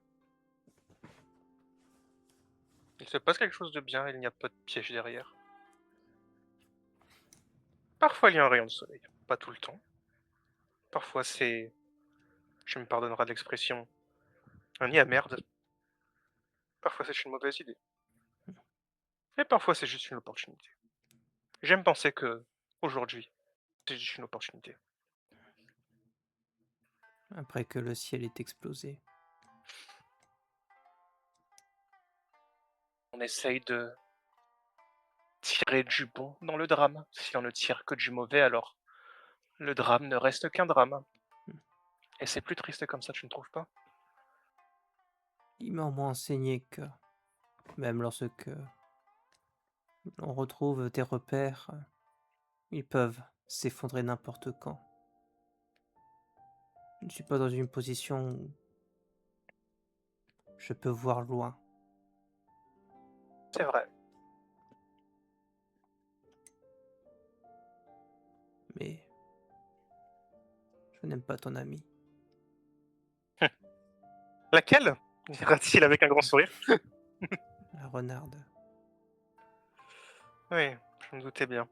il se passe quelque chose de bien et il n'y a pas de piège derrière. Parfois il y a un rayon de soleil, pas tout le temps. Parfois c'est, tu me pardonneras de l'expression, un nid à merde. Parfois c'est une mauvaise idée. Et parfois c'est juste une opportunité. J'aime penser que, aujourd'hui, c'est juste une opportunité. Après que le ciel ait explosé. On essaye de tirer du bon dans le drame. Si on ne tire que du mauvais, alors le drame ne reste qu'un drame. Et c'est plus triste comme ça, tu ne trouves pas? Il m'a au moins enseigné que, même lorsque on retrouve des repères, ils peuvent s'effondrer n'importe quand. Je ne suis pas dans une position où je peux voir loin, C'est vrai. mais je n'aime pas ton ami. Laquelle? Dira-t-il avec un grand sourire. La renarde. Oui, je me doutais bien.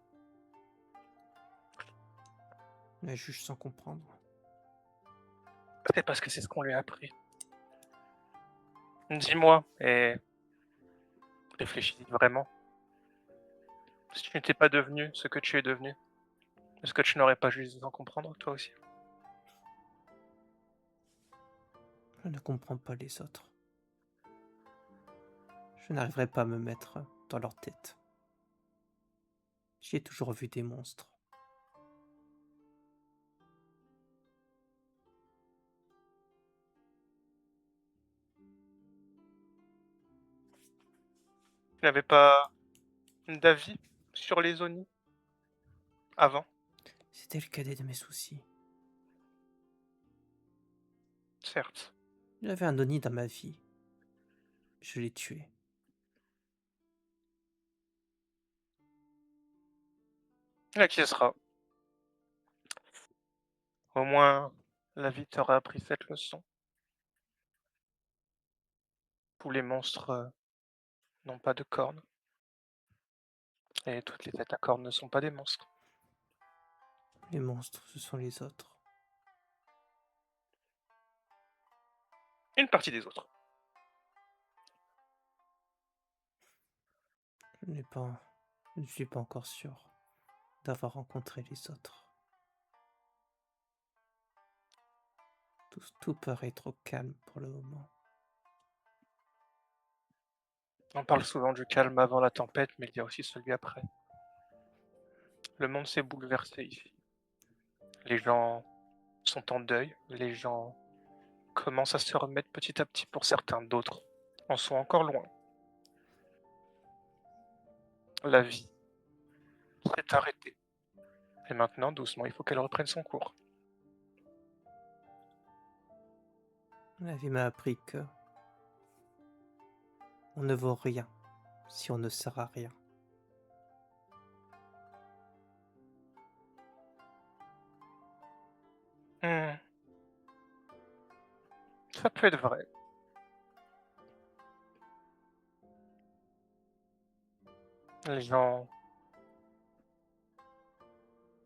La juge sans comprendre. C'est parce que c'est ce qu'on lui a appris. Dis-moi, et réfléchis vraiment. Si tu n'étais pas devenu ce que tu es devenu, est-ce que tu n'aurais pas juste en comprendre, toi aussi? Je ne comprends pas les autres. Je n'arriverai pas à me mettre dans leur tête. J'y ai toujours vu des monstres. Tu n'avais pas d'avis sur les Oni avant? C'était le cadet de mes soucis. Certes. J'avais un Oni dans ma vie. Je l'ai tué. Et qui sera? Au moins, la vie t'aura appris cette leçon. Tous les monstres n'ont pas de cornes, et toutes les têtes à cornes ne sont pas des monstres. Les monstres, ce sont les autres. Une partie des autres. Je n'ai pas... Je ne suis pas encore sûr d'avoir rencontré les autres. Tout paraît trop calme pour le moment. On parle souvent du calme avant la tempête, mais il y a aussi celui après. Le monde s'est bouleversé ici. Les gens sont en deuil, les gens commencent à se remettre petit à petit pour certains, d'autres en sont encore loin. La vie s'est arrêtée. Et maintenant, doucement, il faut qu'elle reprenne son cours. La vie m'a appris que on ne vaut rien si on ne sert à rien. Hmm, ça peut être vrai. Les gens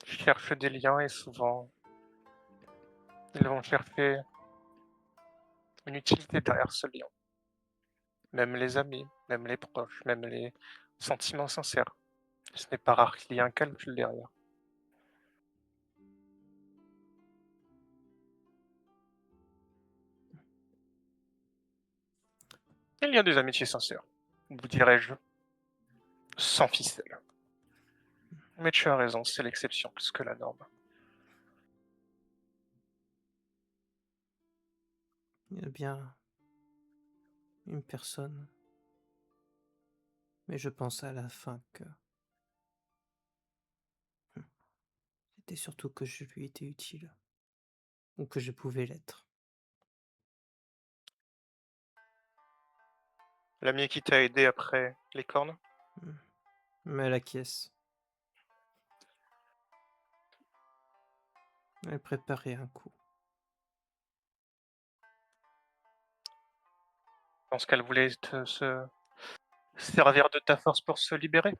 cherchent des liens et souvent, ils vont chercher une utilité derrière ce lien. Même les amis, même les proches, même les sentiments sincères. Ce n'est pas rare qu'il y ait un calcul derrière. Il y a des amitiés sincères, vous dirais-je, sans ficelle. Mais tu as raison, c'est l'exception plus que la norme. Il y a bien une personne, mais je pense à la fin que c'était surtout que je lui étais utile, ou que je pouvais l'être. L'ami qui t'a aidé après les cornes? Hmm. Mais elle acquiesce. Elle préparait un coup. Je pense qu'elle voulait se servir de ta force pour se libérer?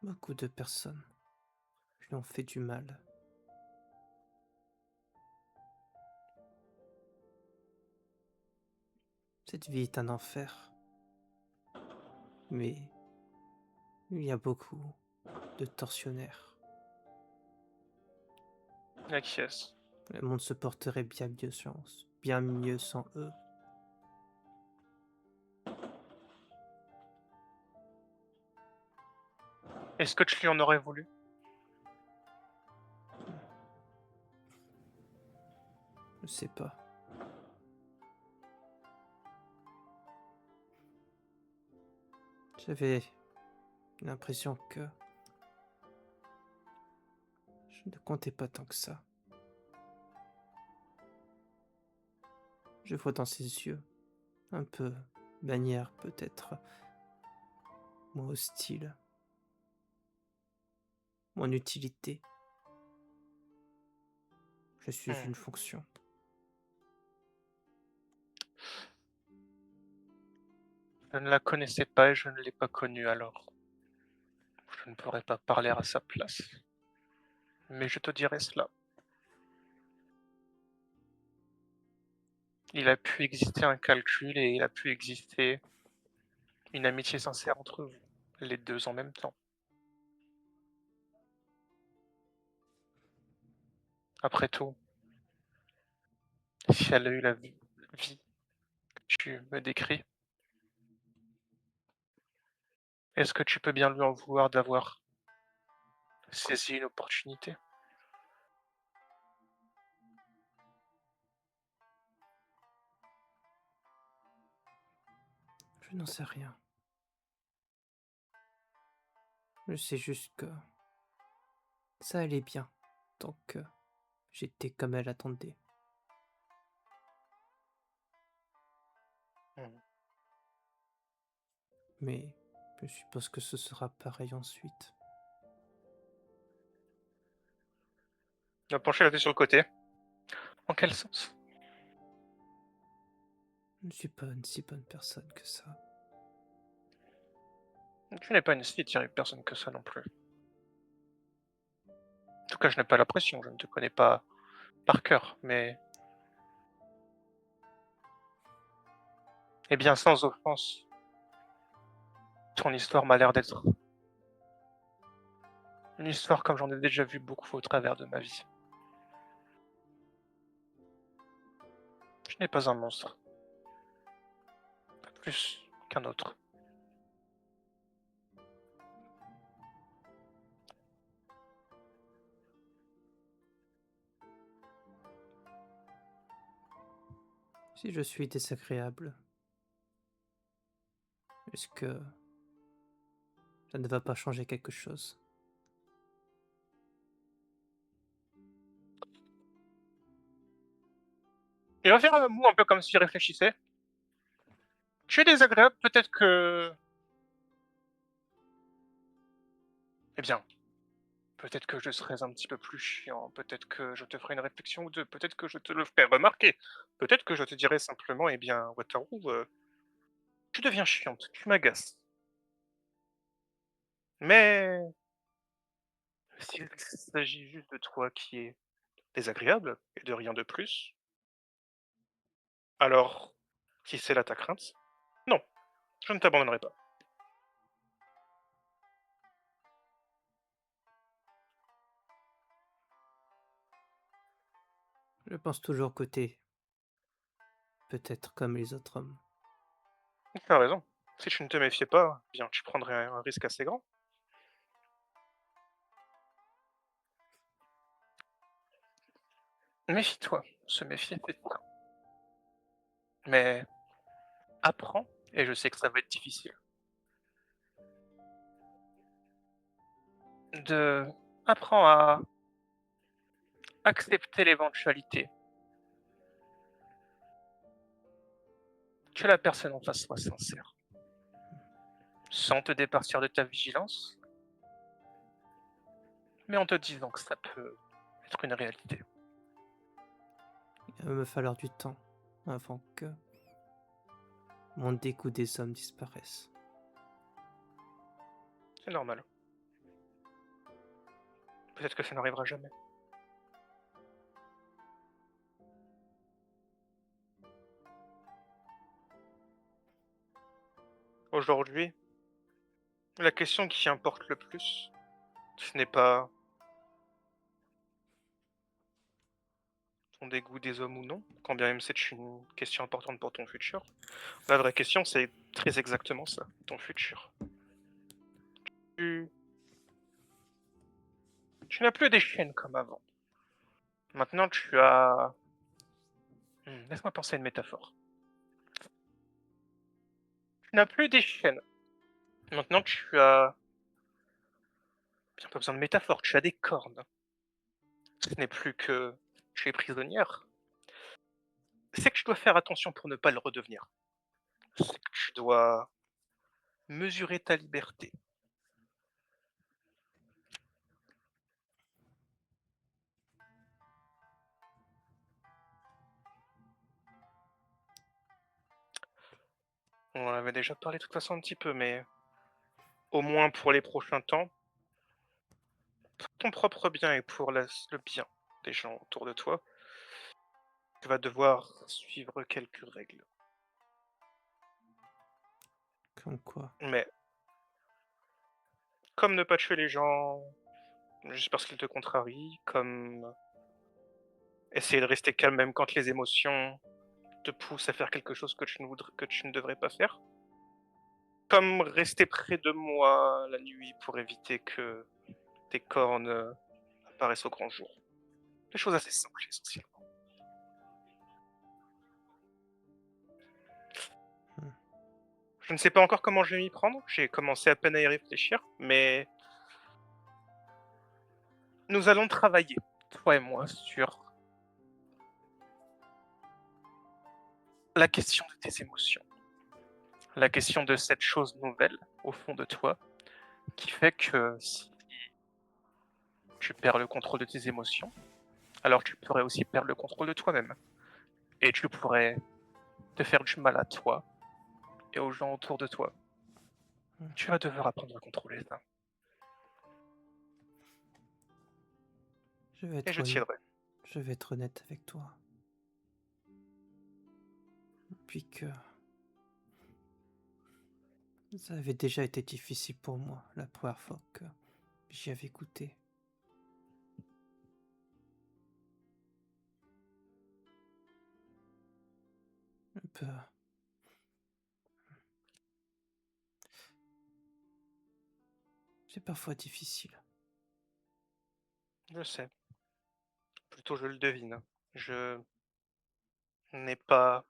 Beaucoup de personnes lui ont fait du mal. Cette vie est un enfer. Mais il y a beaucoup de tortionnaires. Acquiesce. Le monde se porterait bien mieux sans eux. Est-ce que tu lui en aurais voulu? Je sais pas. J'avais l'impression que je ne comptais pas tant que ça. Je vois dans ses yeux, un peu manière peut-être, moins hostile, mon utilité. Je suis Mmh. une fonction. Je ne la connaissais pas et je ne l'ai pas connue alors. Je ne pourrais pas parler à sa place. Mais je te dirai cela. Il a pu exister un calcul et il a pu exister une amitié sincère entre vous, les 2 en même temps. Après tout, si elle a eu la vie que tu me décris, est-ce que tu peux bien lui en vouloir d'avoir saisi une opportunité? Je n'en sais rien. Je sais juste que ça allait bien, tant que j'étais comme elle attendait. Mmh. Mais je suppose que ce sera pareil ensuite. Il va pencher la tête sur le côté. En quel sens? Je ne suis pas une si bonne personne que ça. Tu n'es pas une si terrible personne que ça non plus. En tout cas, je n'ai pas l'impression, je ne te connais pas par cœur, mais eh bien, sans offense, ton histoire m'a l'air d'être une histoire comme j'en ai déjà vu beaucoup au travers de ma vie. Tu n'es pas un monstre, pas plus qu'un autre. Si je suis désagréable, est-ce que ça ne va pas changer quelque chose? Il va faire un mot un peu comme s'il réfléchissait. Tu es désagréable, peut-être que... Eh bien, peut-être que je serais un petit peu plus chiant, peut-être que je te ferai une réflexion ou deux, peut-être que je te le ferai remarquer, peut-être que je te dirai simplement, eh bien, Waterloo, tu deviens chiante, tu m'agaces. Mais s'il s'agit juste de toi qui est désagréable et de rien de plus, alors, si c'est là ta crainte, non, je ne t'abandonnerai pas. Je pense toujours côté peut-être comme les autres hommes. Tu as raison. Si tu ne te méfiais pas, eh bien tu prendrais un risque assez grand. Méfie-toi, se méfier, c'est ça. Mais apprends, et je sais que ça va être difficile, de apprends à accepter l'éventualité que la personne en face soit sincère, sans te départir de ta vigilance, mais en te disant que ça peut être une réalité. Il va me falloir du temps avant que mon dégoût des hommes disparaisse. C'est normal. Peut-être que ça n'arrivera jamais. Aujourd'hui, la question qui importe le plus, ce n'est pas ton dégoût des hommes ou non, quand bien même c'est une question importante pour ton futur. La vraie question, c'est très exactement ça, ton futur. Tu, tu n'as plus des chaînes comme avant. Maintenant, tu as... laisse-moi penser à une métaphore. Tu n'as plus des chaînes. Maintenant, tu as... Bien, pas besoin de métaphore, tu as des cornes. Ce n'est plus que tu es prisonnière. C'est que tu dois faire attention pour ne pas le redevenir. C'est que tu dois mesurer ta liberté. On en avait déjà parlé de toute façon un petit peu, mais au moins pour les prochains temps, pour ton propre bien et pour le bien des gens autour de toi, tu vas devoir suivre quelques règles. Comme quoi. Mais comme ne pas tuer les gens juste parce qu'ils te contrarient, comme essayer de rester calme même quand les émotions te poussent à faire quelque chose que tu ne devrais pas faire, comme rester près de moi la nuit pour éviter que tes cornes apparaissent au grand jour. Des choses assez simples essentiellement. Hmm. Je ne sais pas encore comment je vais m'y prendre, j'ai commencé à peine à y réfléchir, mais nous allons travailler, toi et moi, sur la question de tes émotions, la question de cette chose nouvelle au fond de toi qui fait que si tu perds le contrôle de tes émotions, alors tu pourrais aussi perdre le contrôle de toi-même. Et tu pourrais te faire du mal à toi et aux gens autour de toi. Tu vas devoir apprendre à contrôler ça. Je vais Et être je honnête. t'aiderai. Je vais être honnête avec toi. Puis que ça avait déjà été difficile pour moi la première fois que j'y avais goûté. Un peu. C'est parfois difficile. Je sais. Plutôt je le devine. Je n'ai pas...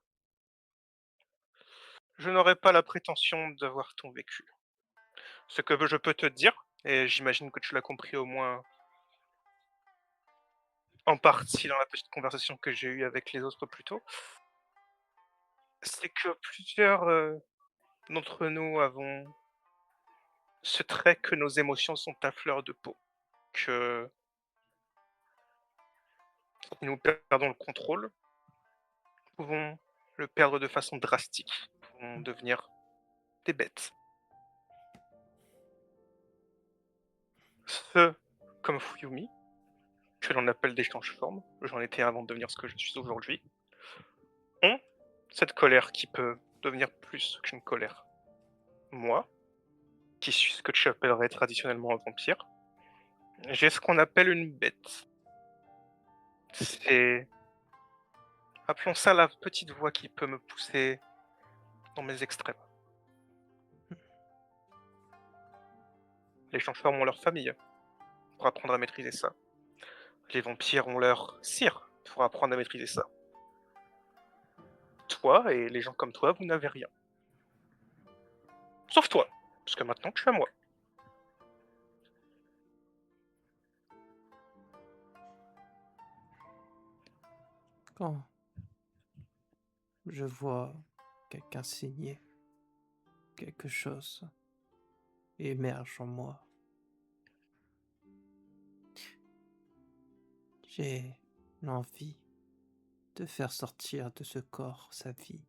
Je n'aurais pas la prétention d'avoir ton vécu. Ce que je peux te dire, et j'imagine que tu l'as compris au moins en partie dans la petite conversation que j'ai eue avec les autres plus tôt, c'est que plusieurs d'entre nous avons ce trait que nos émotions sont à fleur de peau, que si nous perdons le contrôle, nous pouvons le perdre de façon drastique, nous pouvons devenir des bêtes. Ceux comme Fuyumi, que l'on appelle des change-formes, j'en étais avant de devenir ce que je suis aujourd'hui, ont cette colère qui peut devenir plus qu'une colère. Moi, qui suis ce que tu appellerais traditionnellement un vampire, j'ai ce qu'on appelle une bête. C'est Appelons ça la petite voix qui peut me pousser dans mes extrêmes. Les chanteurs ont leur famille pour apprendre à maîtriser ça. Les vampires ont leur cire pour apprendre à maîtriser ça. Toi et les gens comme toi, vous n'avez rien. Sauf toi, parce que maintenant tu es à moi. Quand je vois quelqu'un saigner, quelque chose émerge en moi. J'ai l'envie de faire sortir de ce corps sa vie.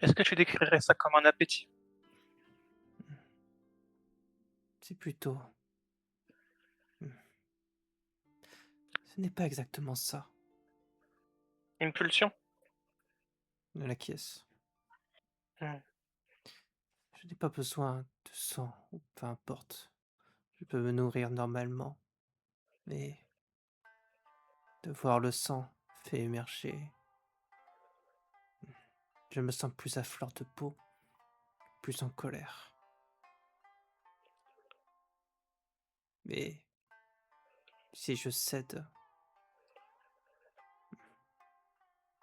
Est-ce que tu décrirais ça comme un appétit? C'est plutôt... Ce n'est pas exactement ça. Une pulsion? Ne l'acquiesce. Hmm. Je n'ai pas besoin de sang, ou peu importe. Je peux me nourrir normalement. Mais de voir le sang fait émerger, je me sens plus à fleur de peau, plus en colère. Mais si je cède,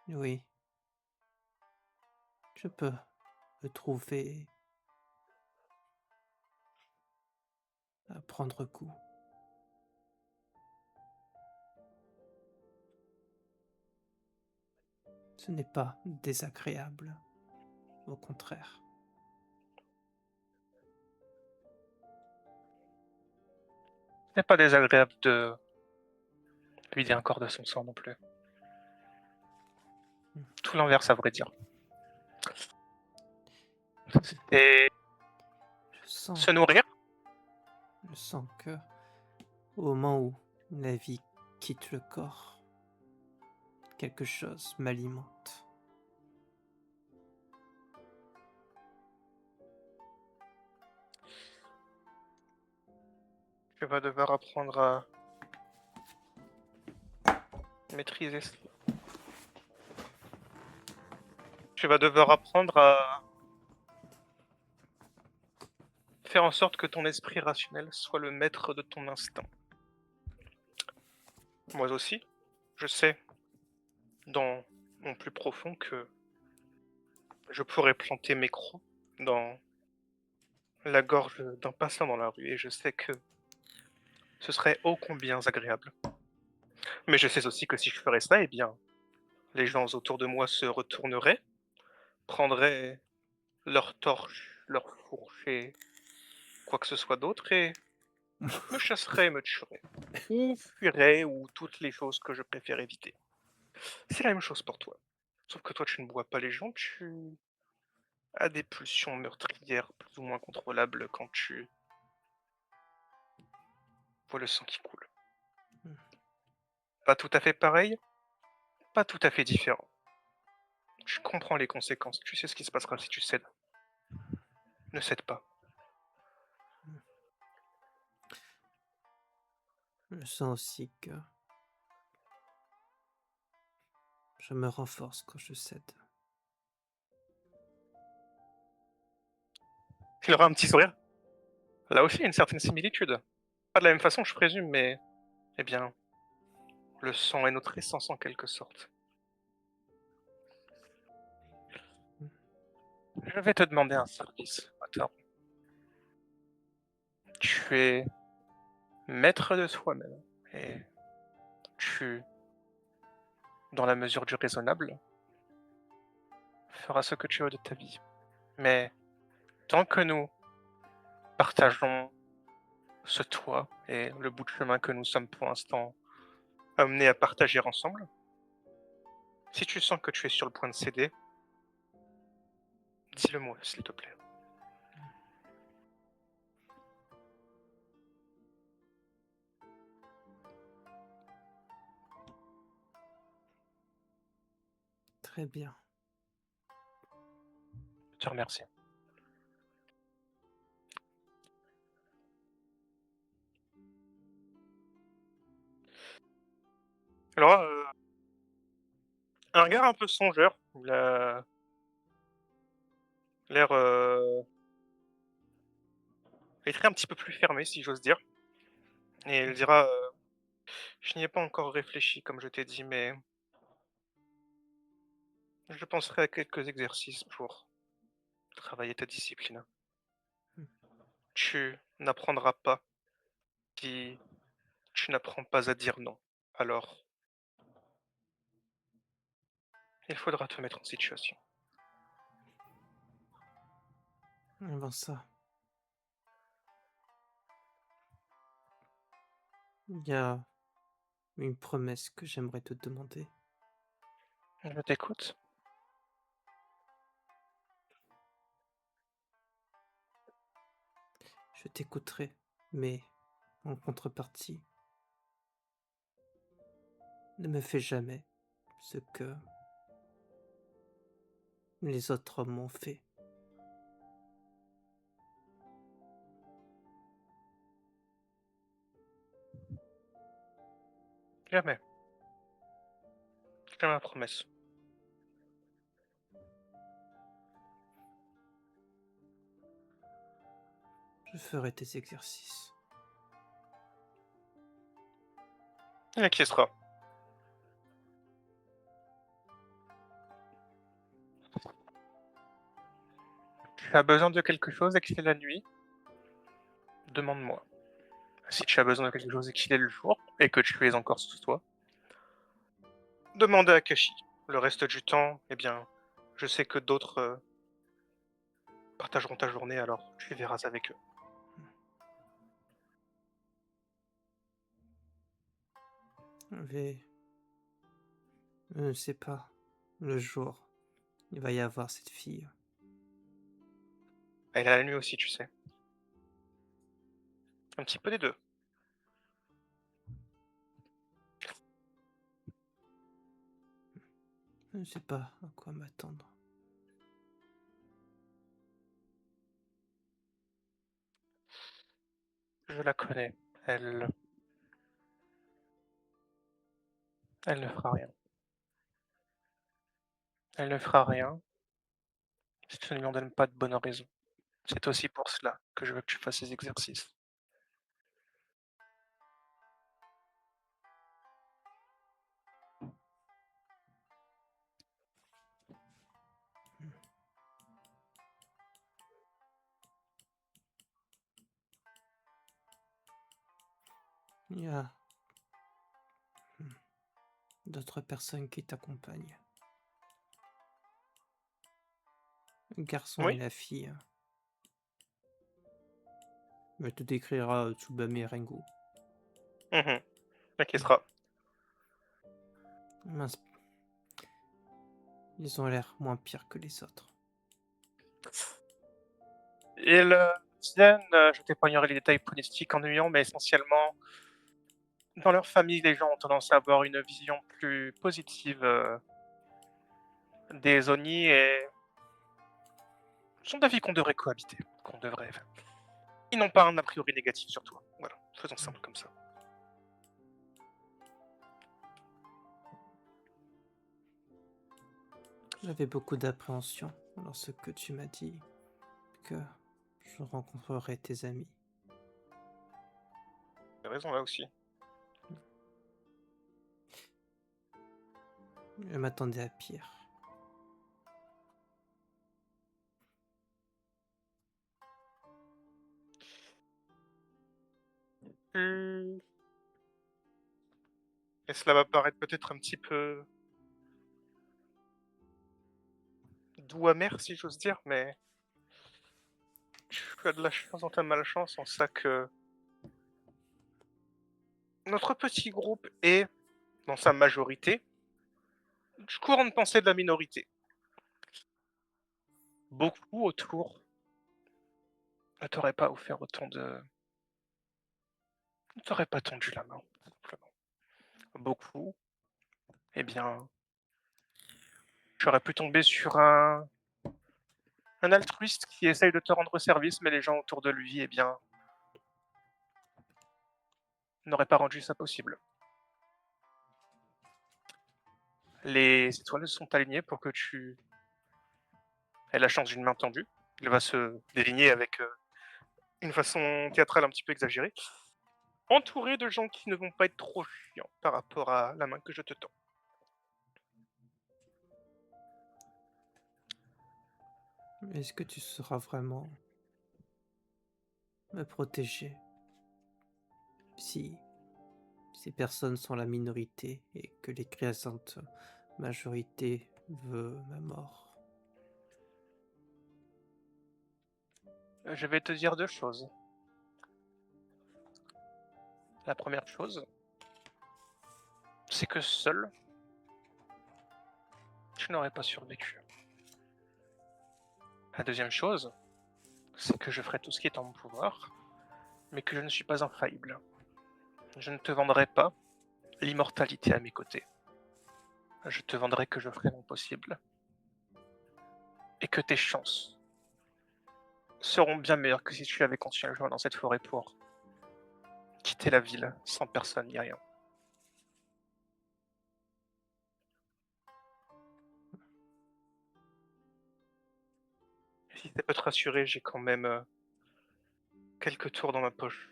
oui, je peux me trouver à prendre goût. Ce n'est pas désagréable, au contraire. Ce n'est pas désagréable de vider un corps de son sang non plus. Tout l'inverse, à vrai dire. Et Je sens, se nourrir? je sens que au moment où la vie quitte le corps, quelque chose m'alimente. Tu vas devoir apprendre à maîtriser ça. Tu vas devoir apprendre à faire en sorte que ton esprit rationnel soit le maître de ton instinct. Moi aussi, je sais, dans mon plus profond, que je pourrais planter mes crocs dans la gorge d'un passant dans la rue, et je sais que ce serait ô combien agréable. Mais je sais aussi que si je ferais ça, eh bien, les gens autour de moi se retourneraient, prendraient leur torche, leur fourche et quoi que ce soit d'autre, et me chasseraient et me tueraient. Ou fuiraient, ou toutes les choses que je préfère éviter. C'est la même chose pour toi. Sauf que toi, tu ne bois pas les gens, tu as des pulsions meurtrières plus ou moins contrôlables quand tu vois le sang qui coule. Pas tout à fait pareil, pas tout à fait différent. Tu comprends les conséquences, tu sais ce qui se passera si tu cèdes. Ne cède pas. Je sens aussi que je me renforce quand je cède. Il aura un petit sourire. Là aussi, il y a une certaine similitude. Pas de la même façon, je présume, mais... Eh bien, le sang est notre essence en quelque sorte. Je vais te demander un service. Attends. Tu es maître de toi-même. Et tu, dans la mesure du raisonnable, feras ce que tu veux de ta vie. Mais tant que nous partageons ce toit et le bout de chemin que nous sommes pour l'instant amenés à partager ensemble, si tu sens que tu es sur le point de céder, dis-le-moi, s'il te plaît. Très bien. Je te remercie. Alors, un regard un peu songeur, il a l'air, l'esprit un petit peu plus fermé, si j'ose dire, et elle dira, «Je n'y ai pas encore réfléchi comme je t'ai dit, mais je penserai à quelques exercices pour travailler ta discipline. Mmh. Tu n'apprendras pas si tu n'apprends pas à dire non. Alors, il faudra te mettre en situation.» Avant ça, il y a une promesse que j'aimerais te demander. Je t'écoute. Je t'écouterai, mais en contrepartie, ne me fais jamais ce que les autres hommes m'ont fait. Jamais. C'est ma promesse. Je ferai tes exercices. Il acquiescera. Tu as besoin de quelque chose et qu'il est la nuit, demande-moi. Si tu as besoin de quelque chose et qu'il est le jour, et que tu es encore sous toi, demande à Akashi. Le reste du temps, eh bien, je sais que d'autres partageront ta journée, alors tu verras avec eux. Mais je ne sais pas. Le jour, il va y avoir cette fille. Elle a la nuit aussi, tu sais. Un petit peu des deux. Je ne sais pas à quoi m'attendre. Je la connais. Elle ne fera rien. Elle ne fera rien si tu ne lui en donnes pas de bonnes raisons. C'est aussi pour cela que je veux que tu fasses ces exercices. Il y a d'autres personnes qui t'accompagnent. Le garçon et Oui. la fille. Elle te décrira Tsubame et Rengo. Mhm. Acquiescera. Mince, ils ont l'air moins pires que les autres. Et le deuxième, je t'épargnerai les détails politiques ennuyants, mais essentiellement, dans leur famille, les gens ont tendance à avoir une vision plus positive des Oni et sont d'avis qu'on devrait cohabiter, qu'on devrait. Ils n'ont pas un a priori négatif sur toi. Voilà, faisons simple comme ça. J'avais beaucoup d'appréhension lorsque tu m'as dit que je rencontrerais tes amis. T'as raison là aussi. Je m'attendais à pire. Et cela va paraître peut-être un petit peu doux amer, si j'ose dire, mais tu as de la chance dans ta malchance en ça que notre petit groupe est, dans sa majorité, du courant de pensée de la minorité. Beaucoup autour ne t'auraient pas offert autant de... ne t'auraient pas tendu la main, tout simplement. Beaucoup, eh bien, j'aurais pu tomber sur un altruiste qui essaye de te rendre service, mais les gens autour de lui, eh bien, n'auraient pas rendu ça possible. Les étoiles sont alignées pour que tu aies la chance d'une main tendue. Elle va se déligner avec une façon théâtrale un petit peu exagérée, entouré de gens qui ne vont pas être trop chiants par rapport à la main que je te tends. Est-ce que tu sauras vraiment me protéger si ces personnes sont la minorité et que l'écrasante majorité veut ma mort? Je vais te dire 2 choses. La première chose, c'est que seul, tu n'aurais pas survécu. La deuxième chose, c'est que je ferai tout ce qui est en mon pouvoir, mais que je ne suis pas infaillible. Je ne te vendrai pas l'immortalité à mes côtés. Je te vendrai que je ferai mon possible et que tes chances seront bien meilleures que si tu avais continué à jouer dans cette forêt pour quitter la ville sans personne ni rien. Et si ça peut te rassurer, j'ai quand même quelques tours dans ma poche.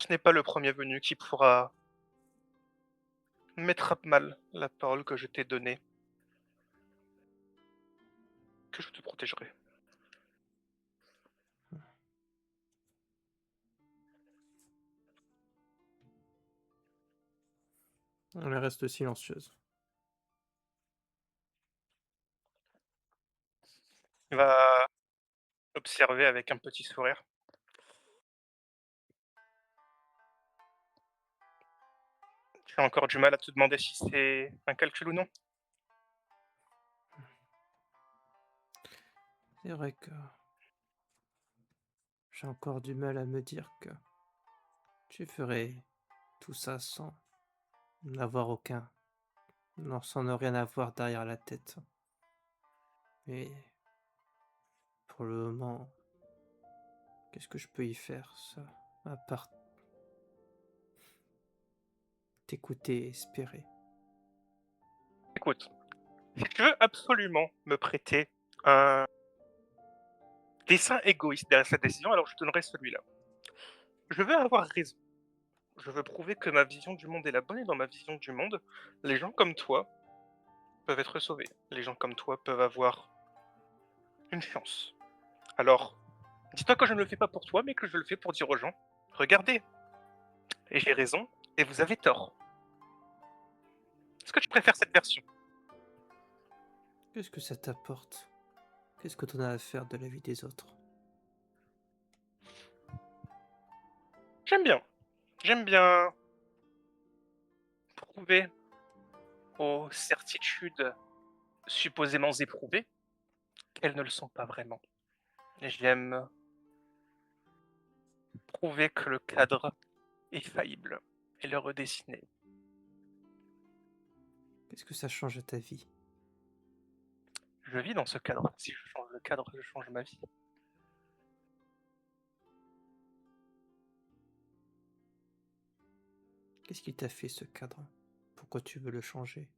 Ce n'est pas le premier venu qui pourra mettre à mal la parole que je t'ai donnée, que je te protégerai. Elle reste silencieuse. Il va observer avec un petit sourire. Tu as encore du mal à te demander si c'est un calcul ou non? C'est vrai que j'ai encore du mal à me dire que tu ferais tout ça sans n'avoir aucun, non, sans ne rien avoir derrière la tête. Mais pour le moment, qu'est-ce que je peux y faire, ça, à part t'écouter et espérer? Écoute, si tu veux absolument me prêter un dessein égoïste derrière cette décision, alors je te donnerai celui-là. Je veux avoir raison. Je veux prouver que ma vision du monde est la bonne et dans ma vision du monde, les gens comme toi peuvent être sauvés. Les gens comme toi peuvent avoir une chance. Alors, dis-toi que je ne le fais pas pour toi, mais que je le fais pour dire aux gens, regardez, et j'ai raison, et vous avez tort. Est-ce que tu préfères cette version? Qu'est-ce que ça t'apporte? Qu'est-ce que t'en as à faire de la vie des autres? J'aime bien. J'aime bien prouver aux certitudes supposément éprouvées qu'elles ne le sont pas vraiment. J'aime prouver que le cadre est faillible et le redessiner. Qu'est-ce que ça change à ta vie? Je vis dans ce cadre. Si je change le cadre, je change ma vie. Qu'est-ce qui t'a fait ce cadre? Pourquoi tu veux le changer?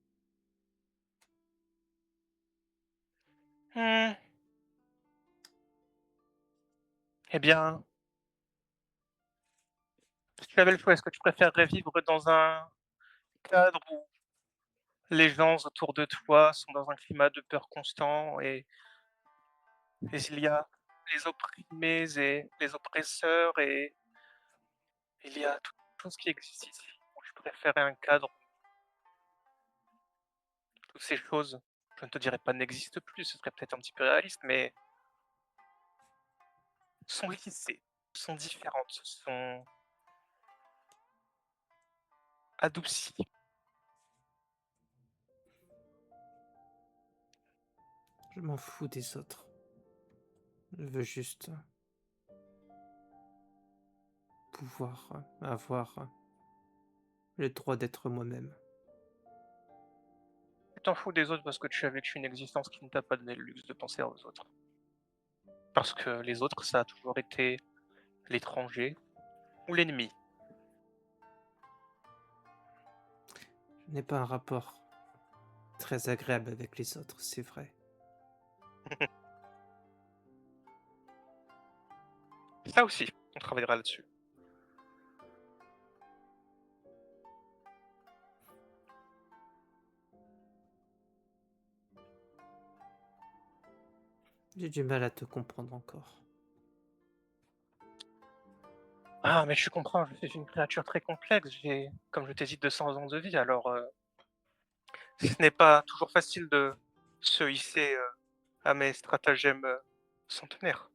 Hmm. Eh bien, si tu avais le choix, est-ce que tu préférerais vivre dans un cadre où les gens autour de toi sont dans un climat de peur constant et il y a les opprimés et les oppresseurs et il y a toutes les choses qui existent ici. Ou je préférais un cadre où toutes ces choses, je ne te dirais pas n'existent plus, ce serait peut-être un petit peu réaliste, mais sont lissées, sont différentes, sont adoucies. Je m'en fous des autres. Je veux juste pouvoir avoir le droit d'être moi-même. Tu t'en fous des autres parce que tu as vécu une existence qui ne t'a pas donné le luxe de penser aux autres. Parce que les autres, ça a toujours été l'étranger ou l'ennemi. n'ai pas un rapport très agréable avec les autres, c'est vrai. Ça aussi, on travaillera là-dessus. J'ai du mal à te comprendre encore. Ah, mais je comprends, je suis une créature très complexe, j'ai, comme je t'ai dit, 200 ans de vie, alors ce n'est pas toujours facile de se hisser à mes stratagèmes centenaires.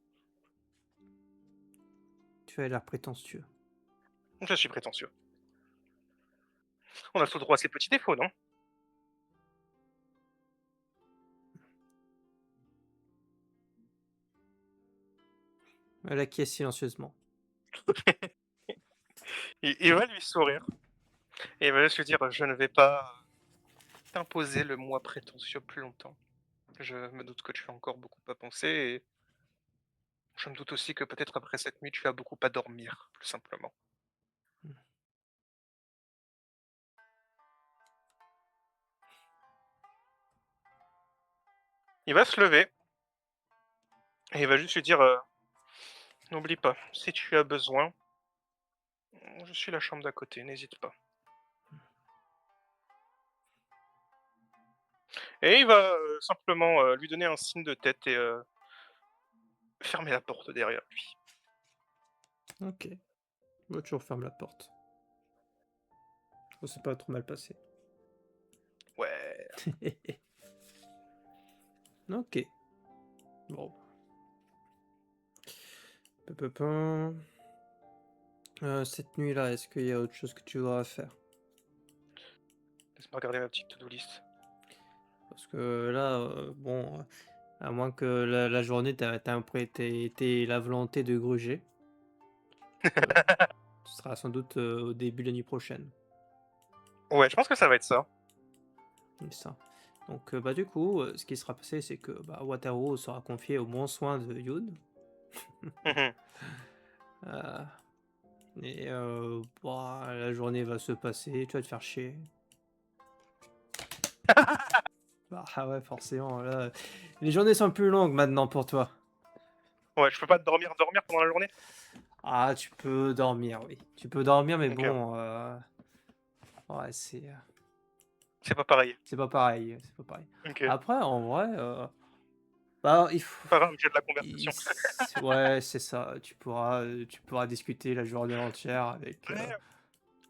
Tu as l'air prétentieux. Je suis prétentieux. On a tout droit à ses petits défauts, non? Elle acquiesce silencieusement. Il va lui sourire et il va juste lui dire: «Je ne vais pas t'imposer le moi prétentieux plus longtemps. Je me doute que tu as encore beaucoup à penser et je me doute aussi que peut-être après cette nuit, tu as beaucoup à dormir, plus simplement». Il va se lever et il va juste lui dire, «N'oublie pas, si tu as besoin, je suis la chambre d'à côté, n'hésite pas». Et il va, simplement, lui donner un signe de tête et fermer la porte derrière lui. Ok. Moi, tu refermes la porte. Oh, c'est pas trop mal passé. Ouais. Ok. Bon. Peu. Cette nuit-là, est-ce qu'il y a autre chose que tu voudras faire? Laisse-moi regarder ma petite to-do list. Parce que là, bon, à moins que la journée, t'aies la volonté de gruger, ce sera sans doute au début de la nuit prochaine. Ouais, je pense que ça va être ça. C'est ça. Donc, bah, du coup, ce qui sera passé, c'est que bah, Wataru sera confié au bon soin de Yun. Mmh. Euh, et bah, la journée va se passer, tu vas te faire chier. Bah ah ouais, forcément, là, les journées sont plus longues maintenant pour toi. Ouais, je peux pas dormir pendant la journée? Ah, tu peux dormir, oui. Tu peux dormir, mais OK, bon, ouais, c'est pas pareil. c'est pas pareil, c'est pas pareil. OK, Après, en vrai, bah, il faut, c'est pas grave, j'ai de la il- conversation. ouais, c'est ça. Tu pourras discuter la journée entière avec. Ouais,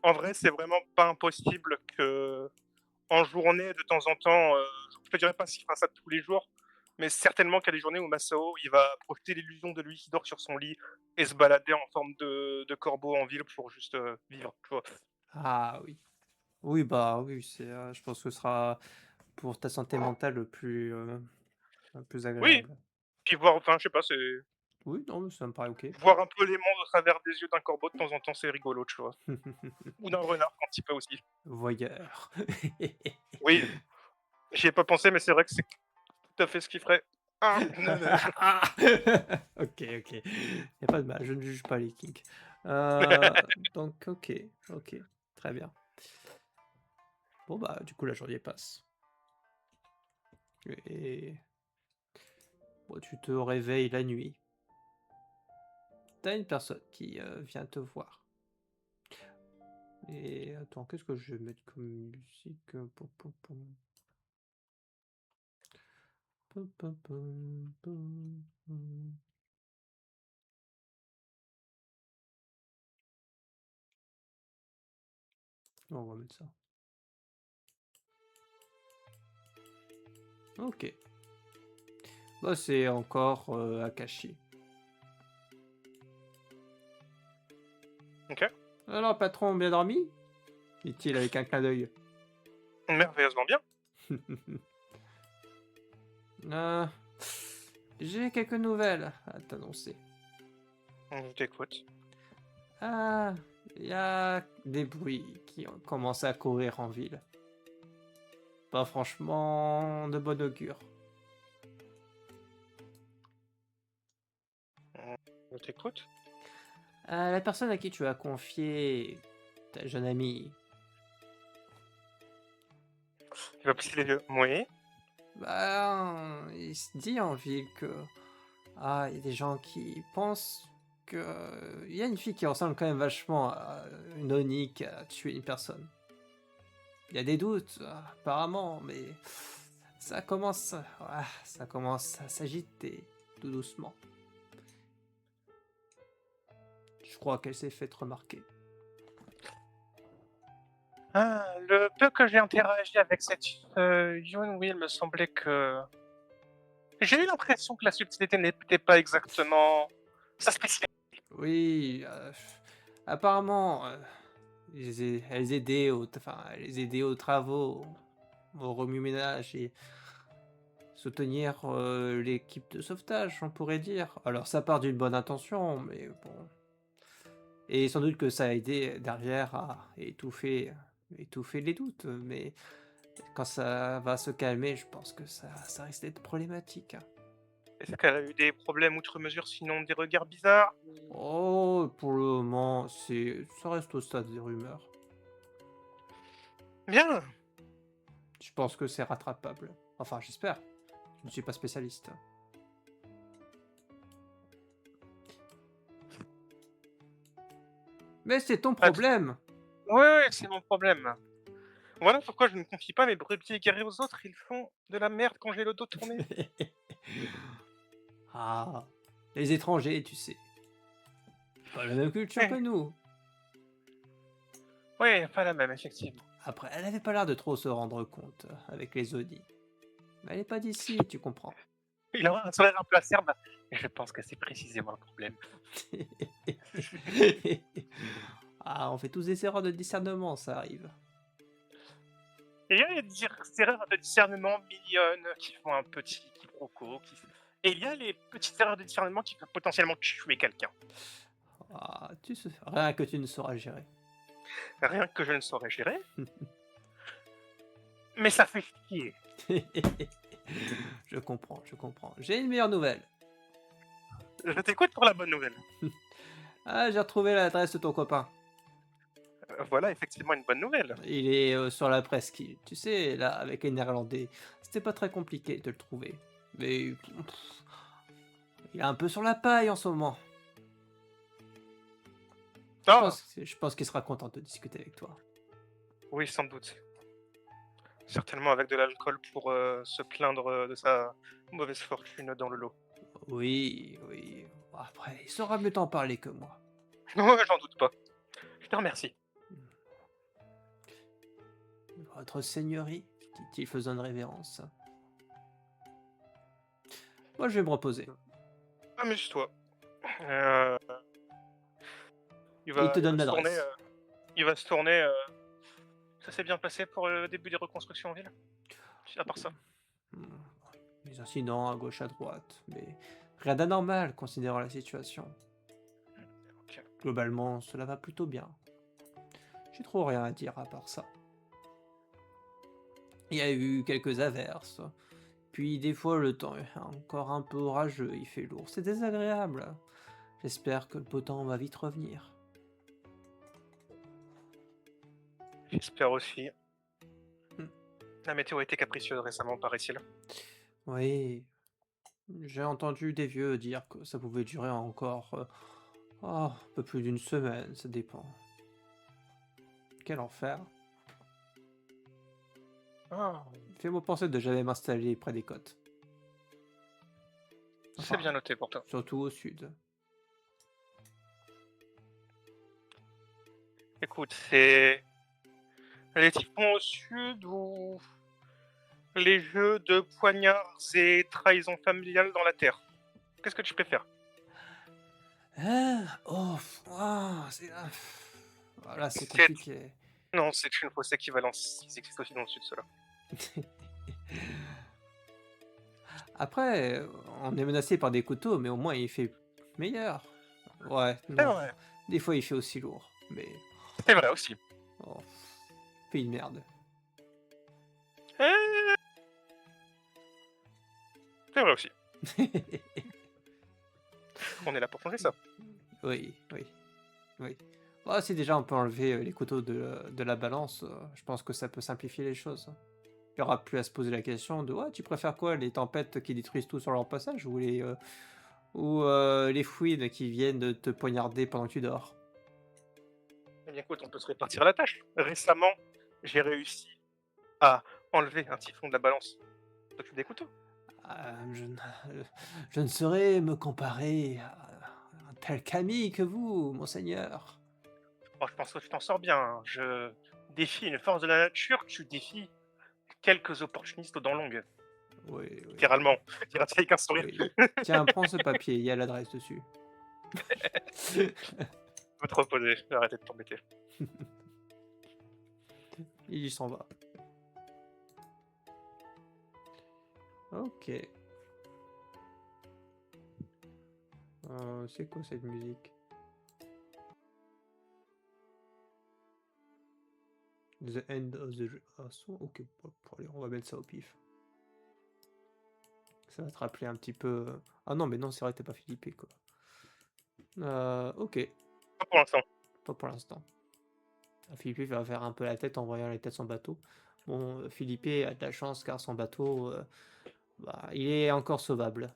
en vrai, c'est vraiment pas impossible que en journée, de temps en temps, je te dirais pas s'il fera ça tous les jours, mais certainement qu'il y a des journées où Masao, il va profiter de l'illusion de lui qui dort sur son lit et se balader en forme de corbeau en ville pour juste, vivre, tu vois? Ah oui, oui, bah oui, je pense que ce sera pour ta santé mentale le plus Oui, agréable. puis voir enfin, je sais pas, c'est Oui, non, mais ça me paraît ok. voir un peu les mondes au travers des yeux d'un corbeau de temps en temps, c'est rigolo, tu vois? Ou d'un renard quand il peut aussi. Voyeur. Oui, j'y ai pas pensé, mais c'est vrai que c'est tout à fait ce qu'il ferait. Ah! Ah ok, ok. Y a pas de mal, je ne juge pas les kinks. Euh, donc, ok, ok, très bien. Bon, bah, du coup, la journée passe. Et bon, tu te réveilles la nuit. T'as une personne qui vient te voir. Et attends, qu'est-ce que je vais mettre comme musique? Pom, pom, pom. Pom, pom, pom, pom, pom. On va mettre ça. Ok. Bah, c'est encore Akashi. OK, Alors, patron, bien dormi? Dit-il avec un clin d'œil. merveilleusement bien. Euh, j'ai quelques nouvelles à t'annoncer. Je t'écoute. Ah, il y a des bruits qui ont commencé à courir en ville. Pas franchement de bon augure. Je t'écoute. La personne à qui tu as confié ta jeune amie Tu vas pousser les vieux. Oui. Ben, il se dit en ville que il y a des gens qui pensent que il y a une fille qui ressemble quand même vachement à une Oni qui a tué une personne. Il y a des doutes, apparemment, mais ça commence à s'agiter tout doucement. Je crois qu'elle s'est fait remarquer. Ah, le peu que j'ai interagi avec cette Yoon, oui, il me semblait que... J'ai eu l'impression que la subtilité n'était pas exactement sa spécialité. Oui, apparemment, elles aidaient aux travaux, au remue-ménage et soutenir l'équipe de sauvetage, on pourrait dire. Alors ça part d'une bonne intention, mais bon. Et sans doute que ça a aidé derrière à étouffer les doutes, mais quand ça va se calmer, je pense que ça risque d'être problématique. Est-ce qu'elle a eu des problèmes outre mesure, sinon des regards bizarres? Oh, pour le moment, ça reste au stade des rumeurs. Bien. Je pense que c'est rattrapable. Enfin, j'espère. Je ne suis pas spécialiste. Mais c'est ton Ah, problème! oui, oui, c'est mon problème. Voilà pourquoi je ne confie pas mes brebis égarées aux autres, ils font de la merde quand j'ai le dos tourné. Ah, les étrangers, tu sais. Pas la même culture que Eh, nous. oui, pas la même, effectivement. Après, elle avait pas l'air de trop se rendre compte avec les Audi. Mais elle est pas d'ici, tu comprends. Il aura un sourire un peu acerbe, et je pense que c'est précisément le problème. On fait tous des erreurs de discernement, ça arrive. Et il y a des erreurs de discernement mignonnes qui font un petit quiproquo. Et il y a les petites erreurs de discernement qui peuvent potentiellement tuer quelqu'un. Rien que tu ne sauras gérer. Rien que je ne saurais gérer, mais ça fait chier. Je comprends, je comprends. J'ai une meilleure nouvelle. Je t'écoute pour la bonne nouvelle. J'ai retrouvé l'adresse de ton copain. Voilà effectivement une bonne nouvelle. Il est sur la presqu'île. Tu sais, là, avec les Néerlandais, c'était pas très compliqué de le trouver. Mais il est un peu sur la paille en ce moment. Ah, Je pense qu'il sera content de discuter avec toi. oui, sans doute. Certainement avec de l'alcool pour se plaindre de sa mauvaise fortune dans le lot. Oui, oui. Après, il saura mieux t'en parler que moi. Non, j'en doute pas. Je te remercie. Votre seigneurie, dit-il faisant une révérence. Moi, je vais me reposer. Amuse-toi. Euh, Il te il donne va se tourner. l'adresse. Il va se tourner. Ça s'est bien passé pour le début des reconstructions en ville. À part ça. Hmm, Des incidents à gauche à droite, mais rien d'anormal considérant la situation. Ok. Globalement, cela va plutôt bien. J'ai trop rien à dire à part ça. Il y a eu quelques averses, puis des fois le temps est encore un peu orageux, il fait lourd, c'est désagréable. J'espère que le beau temps va vite revenir. J'espère aussi. Hmm. La météo a été capricieuse récemment, paraît-il. Oui, j'ai entendu des vieux dire que ça pouvait durer encore un peu plus d'une semaine, ça dépend. Quel enfer. Ah, Fais-moi penser de jamais m'installer près des côtes. c'est Enfin, bien noté pour toi. surtout au sud. Écoute, c'est les typhons au sud ou les jeux de poignards et trahison familiale dans la terre. Qu'est-ce que tu préfères? Voilà, c'est C'est... compliqué. Non, c'est une fausse équivalence. Ils existent aussi dans le sud, cela. Après, on est menacé par des couteaux, mais au moins il fait meilleur. Ouais, C'est non. vrai. Des fois il fait aussi lourd, mais C'est vrai aussi. oh, fait une merde. Eh, c'est vrai aussi. On est là pour changer ça. Oui, oui, oui. Si déjà on peut enlever les couteaux de la balance, je pense que ça peut simplifier les choses. Il y aura plus à se poser la question de: «Ouais, tu préfères quoi? Les tempêtes qui détruisent tout sur leur passage ou les fouines qui viennent de te poignarder pendant que tu dors?» Eh bien écoute, on peut se répartir la tâche. Récemment, j'ai réussi à enlever un typhon de la balance. T'occupes des couteaux. Je ne je ne saurais me comparer à un tel Camille que vous, monseigneur. Oh, je pense que tu t'en sors bien, hein. Je défie une force de la nature, tu défies quelques opportunistes aux dents longues. Oui, oui, Littéralement. Dira-t-il avec un sourire. oui. Tiens, prends ce papier, il y a l'adresse dessus. Faut te reposer, je vais arrêter de t'embêter. Il s'en va. OK. C'est quoi cette musique? The End of the Song? OK, bon, allez, on va mettre ça au pif. Ça va te rappeler un petit peu, ah non, mais non, c'est vrai, tu pas Philippé, quoi. OK, Pas pour l'instant. pas pour l'instant. Ah, Philippé va faire un peu la tête en voyant l'état de son bateau. Bon, Philippé a de la chance car son bateau, bah, il est encore sauvable.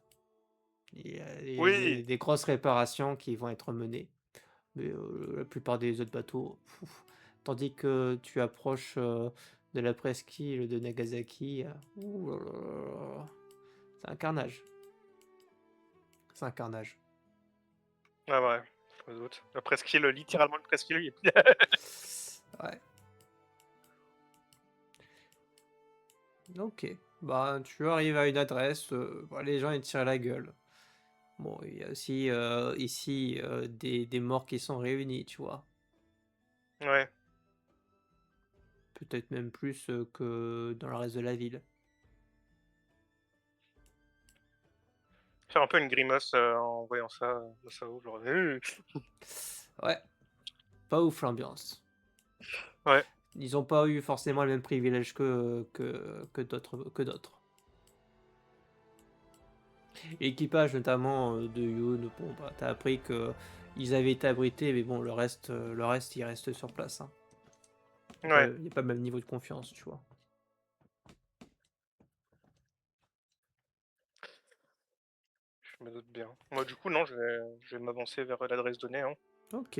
Il y a Oui, des grosses réparations qui vont être menées. Mais la plupart des autres bateaux, pouf. Tandis que tu approches de la presqu'île de Nagasaki, ouh là là là là, c'est un carnage. C'est un carnage. ah ouais, je me doute. Le presqu'île, littéralement le presqu'île, il est plus Ouais. Ok. Bah, tu arrives à une adresse, bah, les gens ils tirent la gueule. Bon, il y a aussi ici des morts qui sont réunis, tu vois. Ouais, Peut-être même plus que dans le reste de la ville. faire un peu une grimace en voyant ça, Masao, genre Ouais, pas ouf l'ambiance. Ouais, Ils ont pas eu forcément le même privilège que d'autres. L'équipage notamment de Yoon, bon bah t'as appris que ils avaient été abrités, mais bon le reste il reste sur place. Hein. ouais, Y a pas le même niveau de confiance, tu vois. je me doute bien. Moi, du coup, non, je vais m'avancer vers l'adresse donnée, hein. Ok.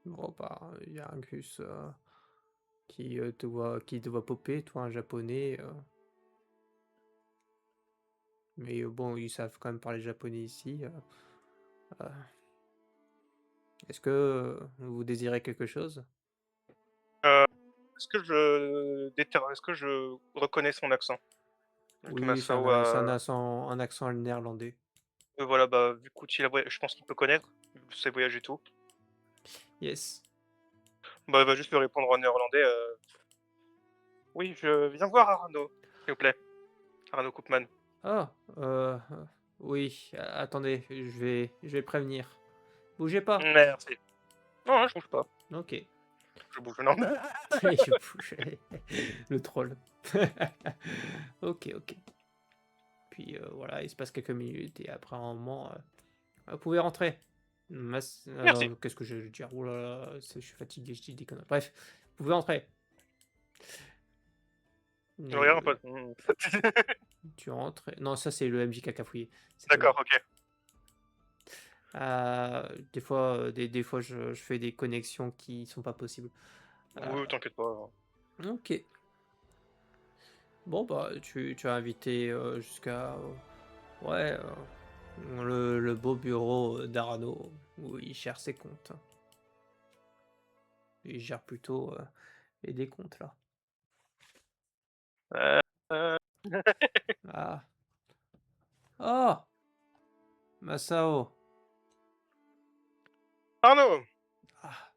Bon bah il y a un Gus qui te voit popper, toi un japonais. Mais bon ils savent quand même parler japonais ici. Euh, Est-ce que vous désirez quelque chose? Heu, est-ce que je reconnais son accent? Vu que Oui, Masao un accent néerlandais. voilà, bah, vu qu'Outil a voya je pense qu'il peut connaître, vu ses voyages et tout. Yes. Bah, il va juste lui répondre en néerlandais, «Oui, je viens voir Arnaud, s'il vous plaît, Arnaud Koopman». Ah, oui, attendez, je vais prévenir. Bougez pas. «Merci». «Non, non, je bouge pas, OK. je bouge, non». Je bouge. Le troll. OK, OK. Puis voilà, il se passe quelques minutes et après un moment, vous pouvez rentrer. «Merci». Qu'est-ce que je vais dire? Oh là là, je suis fatigué, je dis des conneries. Bref, vous pouvez rentrer. Je Et, regarde un peu. Mmh. tu rentres. Non, ça c'est le MJ qui a cafouillé. C'est pas lui. D'accord, OK. Des fois, des fois je fais des connexions qui sont pas possibles. Oui, t'inquiète pas. OK. Bon, bah, tu as invité jusqu'à ouais, le beau bureau d'Arano où il gère ses comptes. Il gère plutôt les décomptes là. Heu, heu, Ah. Oh! Masao. Arnaud! Ah,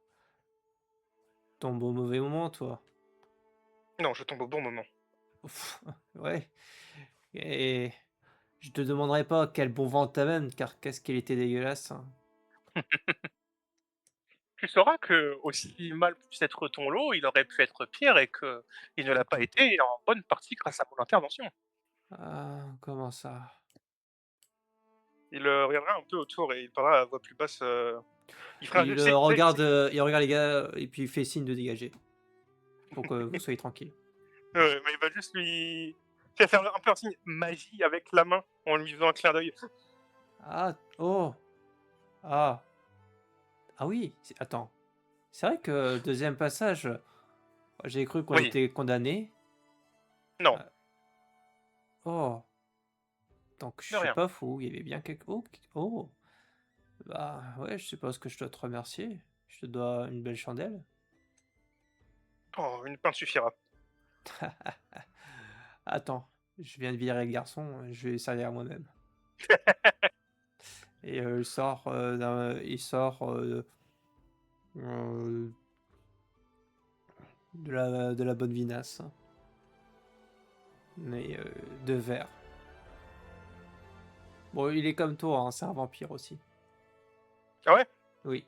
tombe au mauvais moment, toi. Non, je tombe au bon moment. Ouf, ouais. Et je te demanderai pas quel bon vent t'amène, car qu'est-ce qu'il était dégueulasse. Hein. Tu sauras que aussi mal puisse être ton lot, il aurait pu être pire et qu'il ne l'a pas été en bonne partie grâce à mon intervention. Ah, comment ça? Il, regardera un peu autour et il parlera à voix plus basse, il fera un geste, tu sais, Il regarde les gars et puis il fait signe de dégager pour que vous soyez tranquille. Mais il va juste lui faire un peu un signe magie avec la main en lui faisant un clin d'œil. Ah! Oh! Ah! Ah oui! Attends. C'est vrai que deuxième passage, j'ai cru qu'on Oui, était condamnés. non, Oh! Donc je de suis rien. pas fou, il y avait bien quelque oh! Oh! Bah, ouais, je suppose que je dois te remercier. Je te dois une belle chandelle. Oh, une pinte suffira. Attends, je viens de virer le garçon, je vais servir à moi-même. Et heu, de la bonne vinasse, mais de verre. Bon, il est comme toi, hein, c'est un vampire aussi. Ah ouais? Oui,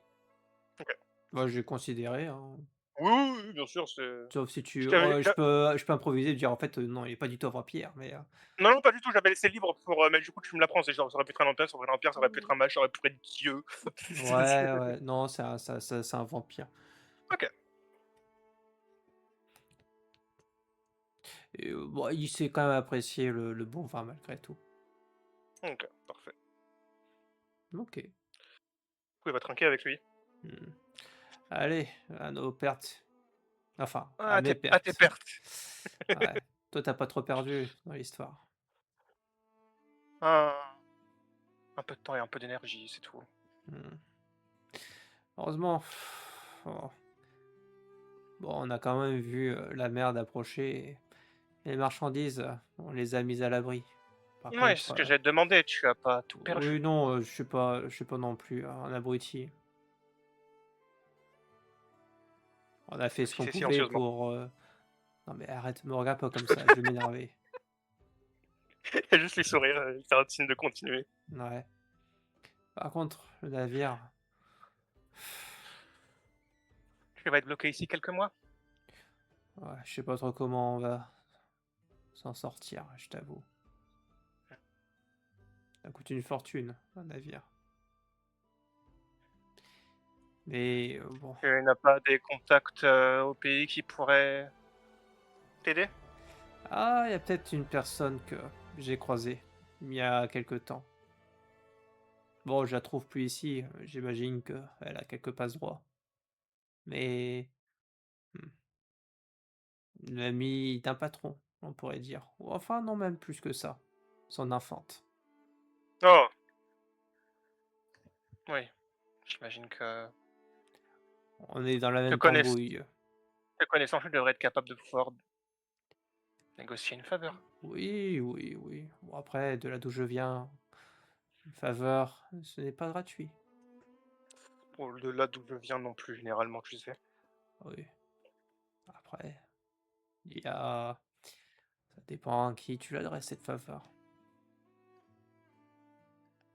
OK. moi j'ai considéré, hein. Oui, oui, oui, bien sûr, c'est Sauf si tu j'avais oh, j'a je peux improviser et dire: «En fait, non, il est pas du tout un vampire», mais non, non, pas du tout, j'avais laissé le livre pour, mais du coup, tu me l'apprends, c'est genre, ça aurait pu être un vampire, ça aurait pu être un pierre, ça aurait pu être un mage, ça aurait pu être Dieu. ouais, ouais, non, c'est un vampire OK, et bon, il sait quand même apprécier le bon vin malgré tout. OK, parfait. OK. Du coup, il va trinquer avec lui. Mmh. Allez, à nos pertes. Enfin, à Ah, mes à tes pertes. pertes. Ouais. Toi, tu pas trop perdu dans l'histoire. Un un peu de temps et un peu d'énergie, c'est tout. Mmh. Heureusement, oh, bon, on a quand même vu, la merde approcher et les marchandises, on les a mises à l'abri. Par Ouais, c'est contre, ce que j'allais te demander, tu as pas tout oui, perdu? non, je suis pas non plus un abruti. On a fait ce Si qu'on c'est pouvait silencieusement. pour, non mais arrête, me regarde pas comme ça, je vais m'énerver. Il y a juste les sourires, il faire un signe de continuer. Ouais. Par contre, le navire, Tu vas être bloqué ici quelques mois? ouais, je sais pas trop comment on va s'en sortir, je t'avoue. Ça coûte une fortune, un navire. Mais bon. Tu n'as pas des contacts, au pays qui pourraient t'aider? Ah, il y a peut-être une personne que j'ai croisée il y a quelque temps. Bon, je la trouve plus ici, j'imagine qu'elle a quelques passe-droits. Mais mmh, l'ami d'un patron, on pourrait dire. Ou enfin, non, même plus que ça. Son infante. Oh! Oui, j'imagine que On est dans la te même connaiss tambouille. te connaissant, je devrais être capable de pouvoir négocier une faveur. Oui, oui, oui. Bon, après, de là d'où je viens, une faveur, ce n'est pas gratuit. Au-delà d'où je viens non plus généralement, tu sais? Oui. Après, il y a ça dépend à qui tu l'adresses cette faveur.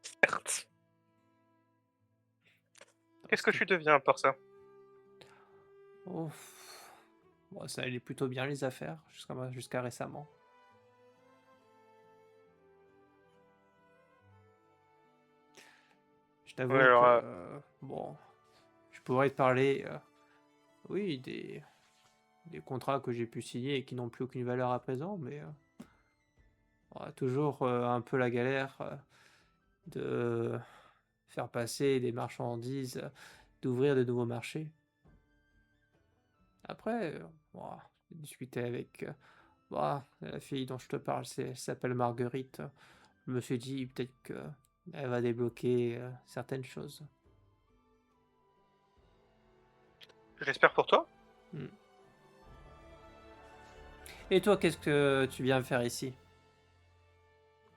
Certes. Qu'est-ce Parce que que tu deviens à part ça? oh, bon, ça allait plutôt bien les affaires jusqu'à récemment. Je Ouais, t'avoue alors, que bon, je pourrais te parler, oui, des contrats que j'ai pu signer et qui n'ont plus aucune valeur à présent, mais on a toujours un peu la galère de faire passer des marchandises, d'ouvrir de nouveaux marchés. Après, ouah, j'ai discuté avec la fille dont je te parle, elle s'appelle Marguerite. Je me suis dit peut-être que elle va débloquer certaines choses. j'espère pour toi. Hmm. Et toi, qu'est-ce que tu viens faire ici?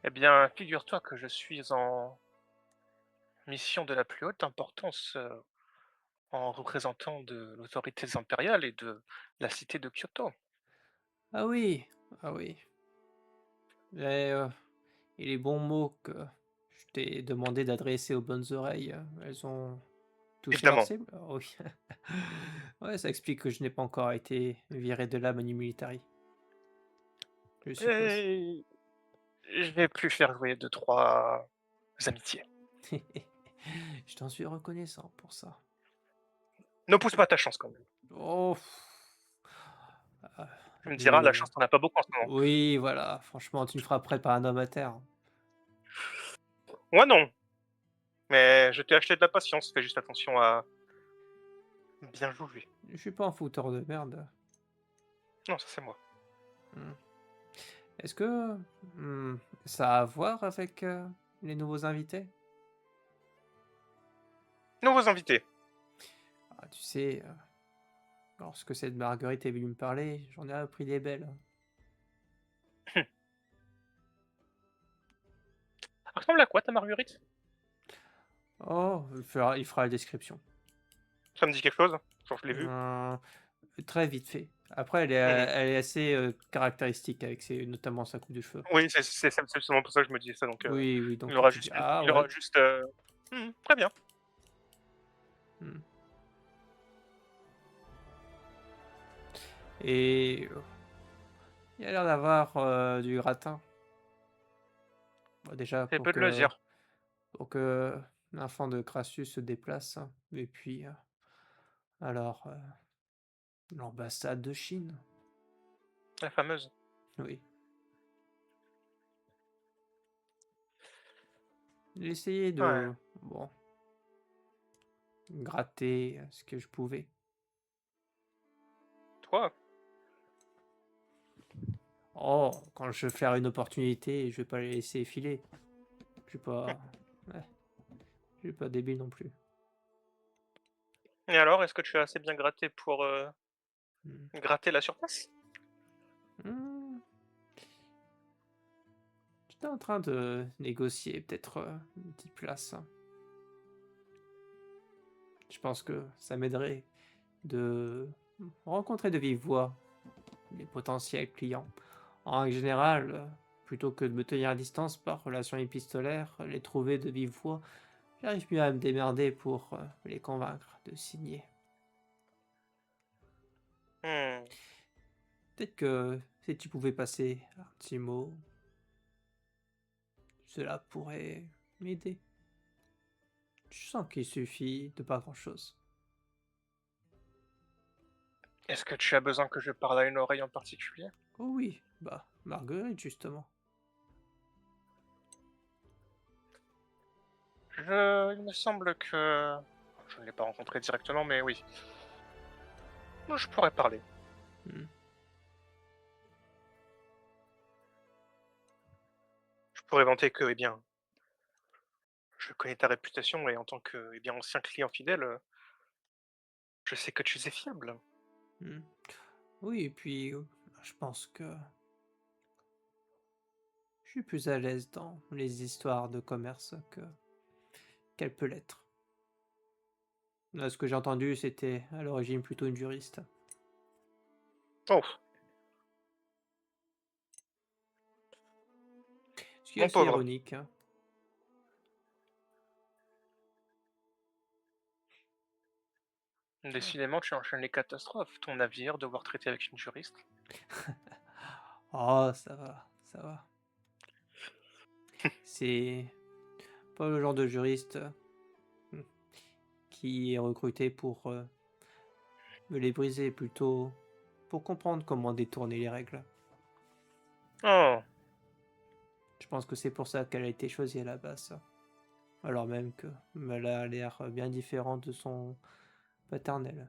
Eh bien, figure-toi que je suis en mission de la plus haute importance, en représentant de l'autorité impériale et de la cité de Kyoto. Ah oui, ah oui. Et, et les bons mots que je t'ai demandé d'adresser aux bonnes oreilles, elles ont touché leur Évidemment. cible? Ah oui. Ouais, ça explique que je n'ai pas encore été viré de là Manu Militari, je suppose. Et je vais plus faire jouer deux trois amitiés. Je t'en suis reconnaissant pour ça. Ne pousse pas ta chance quand même. Oh! Tu me diras, la Oui, chance, t'en as pas beaucoup en ce moment. oui, voilà, franchement, tu ne frapperais pas un homme à terre. Moi non, mais je t'ai acheté de la patience, fais juste attention à bien jouer. Je suis pas un fouteur de merde. Non, ça c'est moi. Mmh. Est-ce que, mmh, ça a à voir avec, les nouveaux invités? Nouveaux invités. Ah, tu sais, lorsque cette Marguerite est venue me parler, j'en ai appris des belles. Elle ressemble à quoi ta Marguerite? Oh, il fera la description. Ça me dit quelque chose? Genre je l'ai vue. Heu, Très vite fait. Après Mmh. elle est assez, caractéristique avec ses notamment sa coupe de cheveux. Oui, c'est justement pour ça que je me disais ça donc Oui, oui, il donc aura tu te juste dis: une «Ah il aura ouais». juste, très bien. Mmh. Et il a l'air d'avoir, du gratin. Bah, déjà C'est peu de le dire. pour que l'enfant de Crassus se déplace, hein. Et puis, alors, l'ambassade de Chine, La fameuse. oui. J'ai essayé Ouais. de, bon, gratter, ce que je pouvais. Toi? Oh, quand je vais faire une opportunité, je vais pas les laisser filer. Je suis Mmh. pas ouais, je suis pas débile non plus. Et alors, est-ce que tu as assez bien gratté pour, Mmh. gratter la surface? Mmh, j'étais en train de négocier peut-être, une petite place, hein. Je pense que ça m'aiderait de rencontrer de vive voix les potentiels clients. En règle générale, plutôt que de me tenir à distance par relation épistolaire, les trouver de vive voix, j'arrive mieux à me démerder pour, les convaincre de signer. Mmh. Peut-être que si tu pouvais passer un petit mot, cela pourrait m'aider. Je sens qu'il suffit de pas grand-chose. Est-ce que tu as besoin que je parle à une oreille en particulier? Oh oui, bah, Marguerite justement. Il me semble que je ne l'ai pas rencontré directement, mais oui. Je pourrais parler. Mmh. Je pourrais vanter que, eh bien, je connais ta réputation et en tant que, eh bien, ancien client fidèle, je sais que tu es fiable. Mmh. Oui et puis, je pense que je suis plus à l'aise dans les histoires de commerce qu'elle peut l'être. Là, ce que j'ai entendu, c'était à l'origine plutôt une juriste. Oh, Ce qui est mon assez pauvre. ironique, hein. Décidément, tu enchaînes les catastrophes. Ton navire, devoir traiter avec une juriste. Oh, ça va, ça va. C'est pas le genre de juriste, mmh, qui est recruté pour, me les briser, plutôt pour comprendre comment détourner les règles. Oh, Je pense que c'est pour ça qu'elle a été choisie à la base, alors même qu'elle a l'air bien différente de son paternel.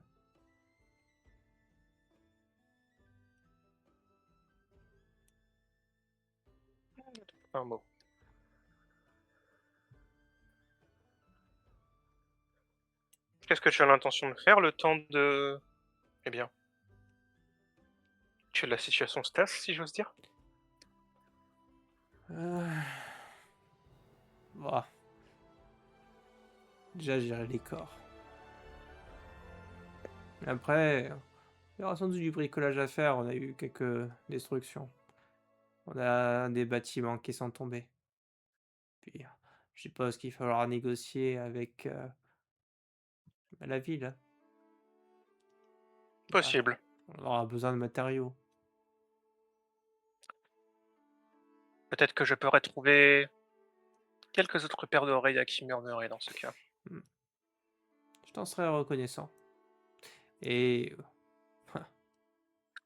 un mot. Qu'est-ce que tu as l'intention de faire le temps de, eh bien, que la situation se tasse, si j'ose dire? Heu, Bah, déjà gérer les corps. Après, il y aura sans doute du bricolage à faire, on a eu quelques destructions. On a des bâtiments qui sont tombés. Puis, je suppose qu'il va falloir négocier avec, la ville. Bah, Possible. on aura besoin de matériaux. Peut-être que je pourrais trouver quelques autres paires d'oreilles à qui murmurer dans ce cas. Mmh, je t'en serais reconnaissant et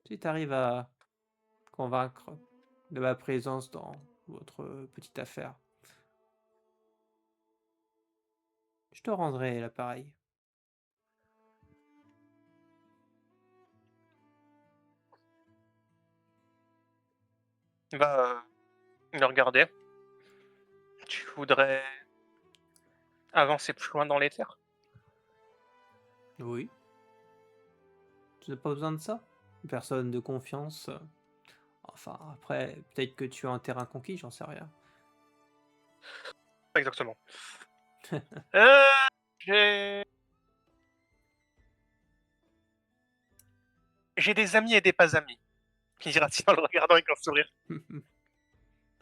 si tu arrives à convaincre de ma présence dans votre petite affaire. Je te rendrai l'appareil. Il va le regarder. Tu voudrais avancer plus loin dans les terres? Oui, tu n'as pas besoin de ça? Une personne de confiance. Enfin, après, peut-être que tu as un terrain conquis, j'en sais rien. Exactement. Heu, j'ai j'ai des amis et des pas amis, dira-t-il en le regardant avec un sourire.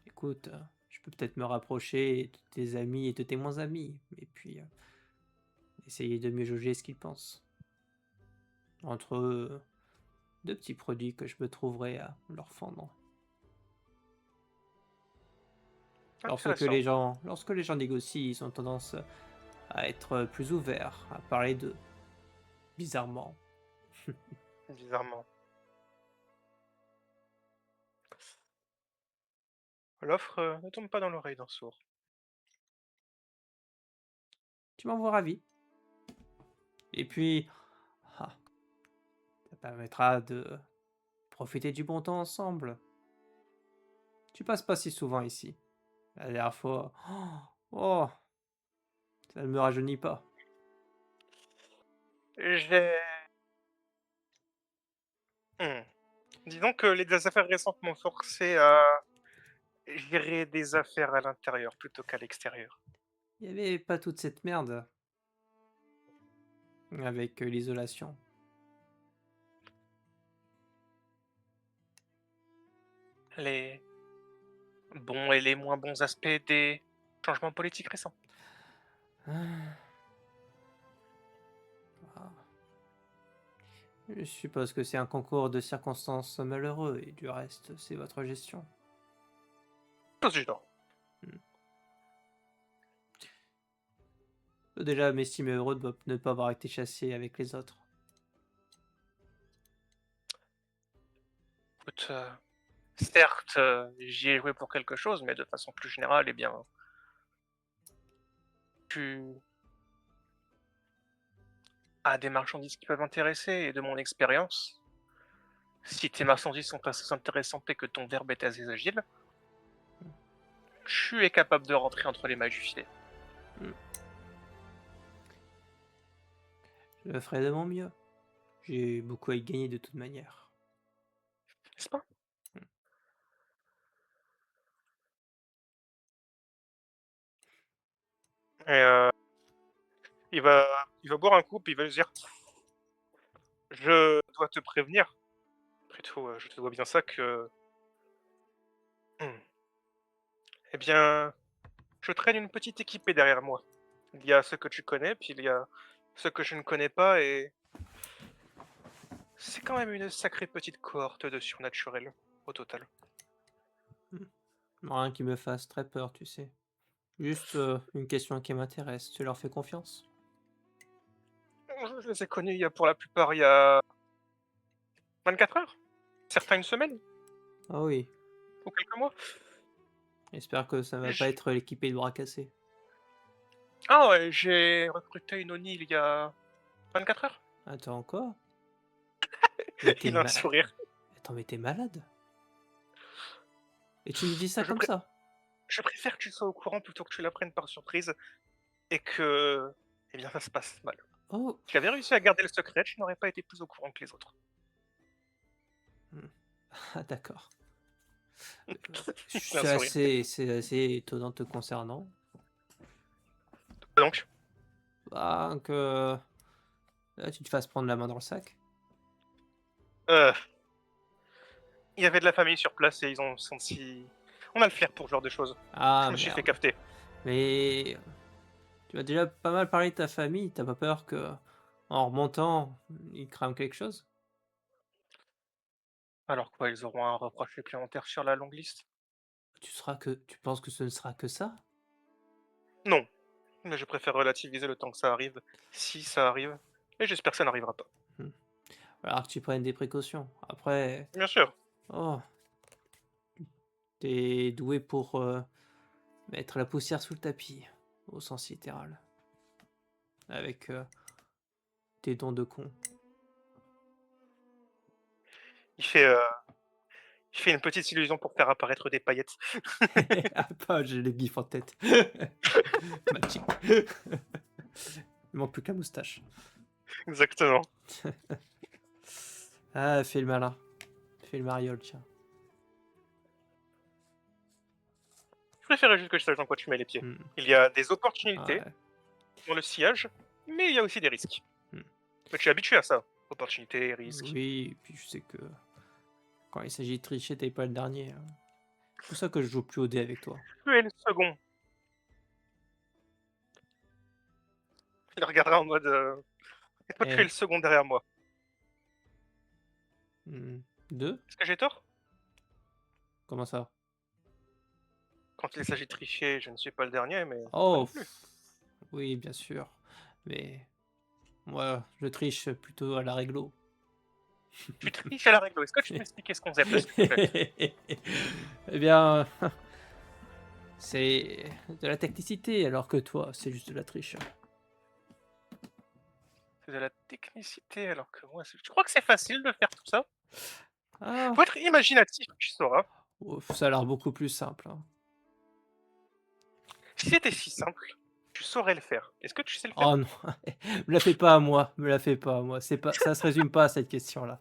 Écoute, je peux peut-être me rapprocher de tes amis et de tes moins amis, et puis essayer de mieux jauger ce qu'ils pensent. Entre 2 petits produits que je me trouverai à leur vendre. Intéressant. Lorsque les gens négocient, ils ont tendance à être plus ouverts, à parler d'eux, bizarrement. Bizarrement. L'offre, ne tombe pas dans l'oreille d'un sourd. Tu m'envoies ravi. Et puis, ah, ça permettra de profiter du bon temps ensemble. Tu passes pas si souvent ici. La dernière fois, oh, ça ne me rajeunit pas. J'ai mmh, disons que les affaires récentes m'ont forcé à gérer des affaires à l'intérieur plutôt qu'à l'extérieur. Il y avait pas toute cette merde avec l'isolation. Les bons et les moins bons aspects des changements politiques récents. Ah, ah. Je suppose que c'est un concours de circonstances malheureux et du reste, c'est votre gestion. Chose du genre. Hmm. Je peux déjà m'estimer heureux de ne pas avoir été chassé avec les autres. Écoute, certes, j'y ai joué pour quelque chose, mais de façon plus générale, eh bien, tu as des marchandises qui peuvent m'intéresser et de mon expérience, si tes marchandises sont assez intéressantes et que ton verbe est assez agile, tu es capable de rentrer entre les mailles du filet. Hmm. Je ferai de mon mieux. J'ai beaucoup à y gagner de toute manière. N'est-ce pas? Hmm. Et il va il va boire un coup, puis il va se dire: «Je dois te prévenir, plutôt, je te dois bien ça que, mmh, eh bien, je traîne une petite équipée derrière moi. Il y a ceux que tu connais, puis il y a ceux que je ne connais pas et c'est quand même une sacrée petite cohorte de surnaturels, au total». Hmm. Rien qui me fasse très peur, tu sais. Juste une question qui m'intéresse. Tu leur fais confiance? Je les ai connus pour la plupart il y a 24 heures, certains une semaine Ah oui. ou quelques mois. J'espère que ça va pas J être l'équipée de bras cassés. ah ouais, j'ai recruté une Oni il y a 24 heures. Attends, quoi? Mais t'es Il a un ma... sourire. Attends, mais t'es malade? Et tu me dis ça Je comme pré ça? je préfère que tu sois au courant plutôt que tu l'apprennes par surprise et que, eh bien, ça se passe mal. Oh! Si j'avais réussi à garder le secret, je n'aurais pas été plus au courant que les autres. Hmm. Ah d'accord. Il a un sourire. C'est assez étonnant te concernant. Donc, Bah, que là, tu te fasses prendre la main dans le sac. heu, il y avait de la famille sur place et ils ont senti on a le flair pour ce genre de choses. Je Ah me suis fait merde. capter. Mais tu as déjà pas mal parlé de ta famille, t'as pas peur que en remontant, ils crament quelque chose? Alors quoi, ils auront un reproche supplémentaire sur la longue liste? Tu penses que ce ne sera que ça? Non, mais je préfère relativiser le temps que ça arrive, si ça arrive, et j'espère que ça n'arrivera pas. Mmh. Va falloir que tu prennes des précautions. Après Bien sûr, oh! T'es doué pour mettre la poussière sous le tapis, au sens littéral, avec tes dons de con. Il fait, heu, il fait une petite illusion pour faire apparaître des paillettes. Ah pas, j'ai les gifs en tête. Magic. Il manque plus que la moustache. Exactement. Ah, fais le malin. Fais le mariole, tiens. Je préférais juste que je sache dans quoi tu mets les pieds. Hmm. Il y a des opportunités Ouais. dans le sillage, mais il y a aussi des risques. Hmm. Mais tu es habitué à ça. Opportunités, risques. Oui, et puis je sais que quand il s'agit de tricher, t'es pas le dernier, hein. C'est pour ça que je joue plus au dé avec toi. Tu es le second. Il regardera en mode, et toi tu es Eh, le second derrière moi. deux? Est-ce que j'ai tort? Comment ça? Quand il s'agit de tricher, je ne suis pas le dernier, mais toi Oh, non plus. oui, bien sûr. Mais moi, je triche plutôt à la réglo. Tu triches à la règle. Est-ce que tu peux expliquer ce concept, s'il te plaît? Eh bien, c'est de la technicité, alors que toi, c'est juste de la triche. C'est de la technicité, alors que moi, je crois que c'est facile de faire tout ça. Ah, Faut être imaginatif, tu sauras. ouf, ça a l'air beaucoup plus simple, hein. Si c'était si simple, tu saurais le faire. Est-ce que tu sais le faire? Oh non, me la fais pas à moi, me la fais pas à moi. C'est pas, ça se résume pas à cette question-là.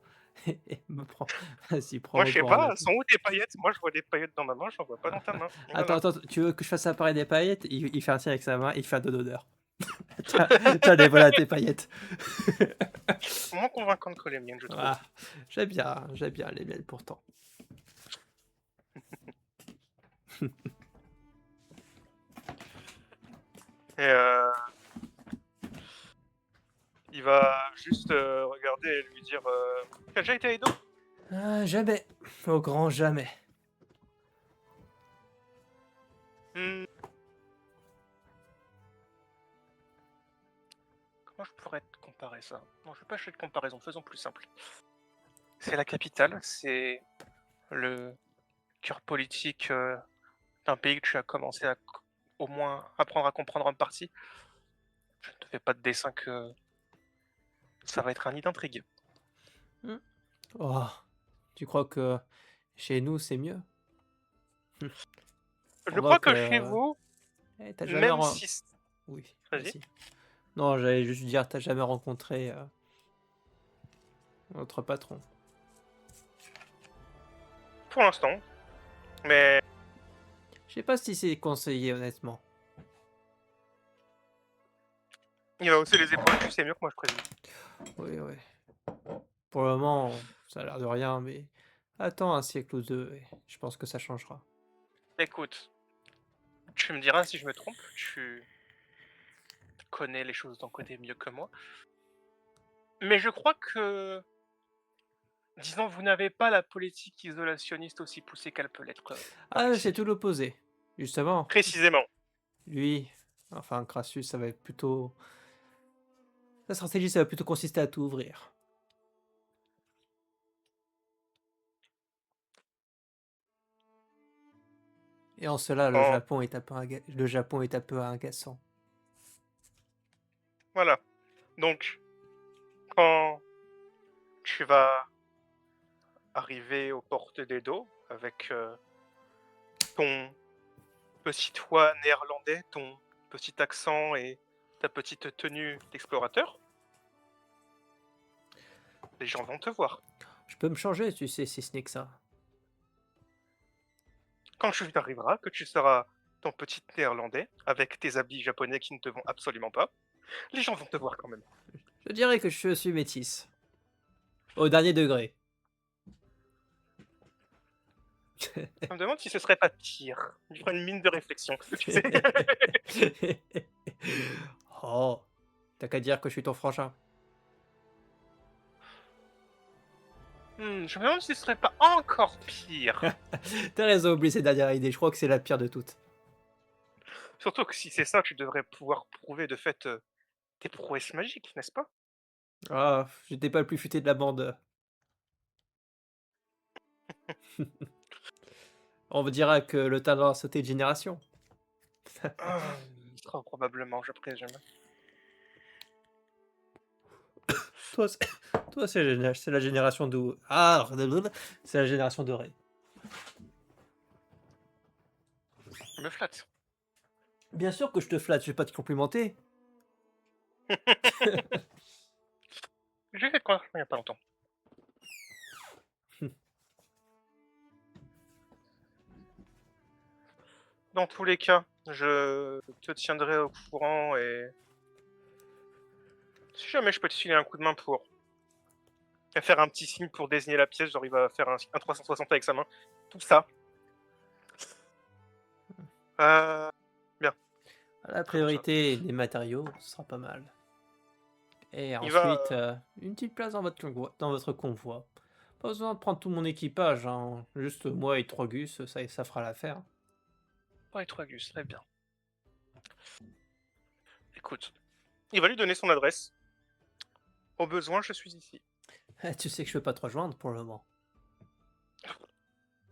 Me prends, vas-y, Moi, je prends-moi sais pour un pas, bête. sont où tes paillettes? Moi, je vois des paillettes dans ma main, j'en vois pas dans ta main. Attends, Voilà. attends, tu veux que je fasse apparaître des paillettes? Il fait un signe avec sa main, il fait un doigt d'honneur. Tiens, tiens, les voilà tes paillettes. Moins convaincante que les miennes, je trouve. Ah, j'aime bien les miennes pourtant. Et il va juste regarder et lui dire t'as déjà été à Edo? Ah, jamais, au grand jamais. Hmm, comment je pourrais te comparer ça? Non, je vais pas chercher de comparaison, faisons plus simple. C'est la capitale, c'est le cœur politique d'un pays que tu as commencé à au moins apprendre à comprendre en partie. Je ne te fais pas de dessin que ça va être un nid d'intrigue. Hmm. Oh, tu crois que chez nous c'est mieux? Je On voit crois que chez que vous, t'as jamais même si oui, vas-y. vas-y. Non, j'allais juste dire, t'as jamais rencontré notre patron. Pour l'instant, mais Je sais pas si c'est conseillé, honnêtement. il va hausser les épaules, tu sais mieux que moi, je présume. Oui, oui. Pour le moment, ça a l'air de rien, mais attends un siècle ou deux, et je pense que ça changera. Écoute, tu me diras si je me trompe, tu connais les choses d'un côté mieux que moi, mais je crois que, disons, vous n'avez pas la politique isolationniste aussi poussée qu'elle peut l'être par Ah, c'est ici. tout l'opposé. Justement, Précisément. lui, enfin Crassus, ça va être plutôt... Sa stratégie, ça va plutôt consister à tout ouvrir. Et en cela, le En Japon est un peu, le Japon est un peu agaçant. voilà. Donc, quand tu vas arriver aux portes d'Edo avec ton petit toit néerlandais, ton petit accent et ta petite tenue d'explorateur, les gens vont te voir. Je peux me changer, tu sais, si ce n'est que ça. Quand tu arriveras, que tu seras ton petit néerlandais avec tes habits japonais qui ne te vont absolument pas, les gens vont te voir quand même. Je dirais que je suis métisse. Au dernier degré. Je me demande si ce serait pas pire. Il fera une mine de réflexion, tu sais. Oh, t'as qu'à dire que je suis ton frangin. Je me demande si ce serait pas encore pire. T'as raison, oublie cette dernière idée, je crois que c'est la pire de toutes. Surtout que si c'est ça, tu devrais pouvoir prouver de fait tes prouesses magiques, n'est-ce pas? Ah, j'étais pas le plus futé de la bande. On me dira que le talent a sauté de génération. Ah, probablement, je présume. Toi, c'est toi, c'est la génération d'où ah, c'est la génération dorée. Me flatte. Bien sûr que je te flatte, je vais pas te complimenter. J'ai fait quoi il y a pas longtemps. Dans tous les cas, je te tiendrai au courant et si jamais je peux te filer un coup de main pour faire un petit signe pour désigner la pièce, genre il va faire un 360 avec sa main, tout ça. Heu, bien, La comme ça. priorité, les matériaux, ce sera pas mal. Et Il va, ensuite, une petite place dans votre convoi. Pas besoin de prendre tout mon équipage, hein, juste moi et 3 gus, ça fera l'affaire. ouais, 3 Gus, très bien. Écoute, il va lui donner son adresse. Au besoin, je suis ici. Tu sais que je peux pas te rejoindre pour le moment.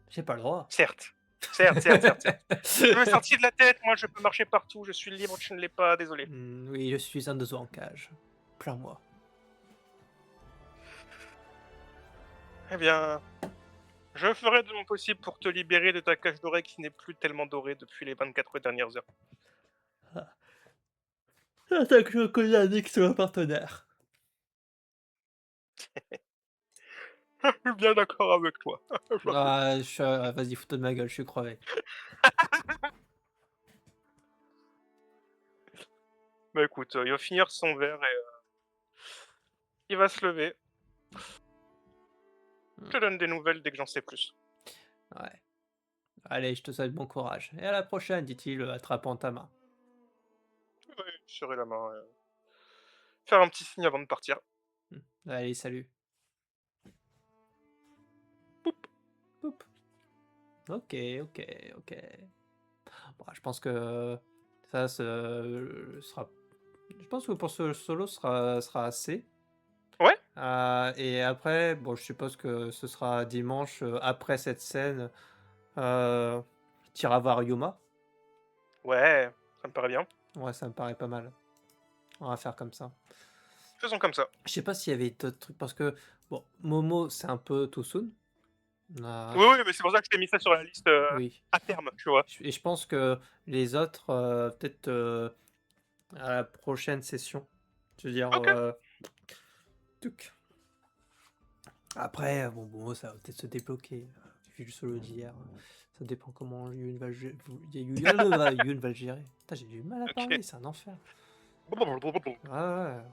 J'ai pas le droit. Certes, certes, certes, certes, certes. Je me sortir de la tête, moi je peux marcher partout, je suis libre, tu ne l'es pas, désolé. Oui, je suis un oiseau en cage. Plains-moi. Eh bien, je ferai de mon possible pour te libérer de ta cage dorée qui n'est plus tellement dorée depuis les 24 dernières heures. Ah. Attends que je connais un excellent partenaire. Je suis bien d'accord avec toi. Ah, vas-y, fous-toi de ma gueule, je suis crevé. Bah écoute, il va finir son verre et il va se lever. Je Hmm, te donne des nouvelles dès que j'en sais plus. ouais. Allez, je te souhaite bon courage. Et à la prochaine, dit-il, attrapant ta main. Ouais, je serrai la main, faire un petit signe avant de partir. Allez, salut. Poup. Poup. Ok, ok, ok. Bon, je pense que ça sera. Je pense que pour ce solo sera assez. Ouais, Et après, bon, je suppose que ce sera dimanche après cette scène. Euh, tu iras voir Yuma. ouais, ça me paraît bien. Ouais, ça me paraît pas mal. On va faire comme ça. Faisons comme ça. Je sais pas s'il y avait d'autres trucs parce que bon, Momo c'est un peu too soon. Oui, oui, mais c'est pour ça que je t'ai mis ça sur la liste, Oui. à terme, tu vois? Et je pense que les autres, peut-être à la prochaine session. Je veux dire, OK. tuc. Après, bon, ça va peut-être se débloquer, vu le solo d'hier. Ça dépend comment Yun va, Yun va le gérer. Putain, j'ai du mal à OK. parler, c'est un enfer. Ouais, ouais, ouais.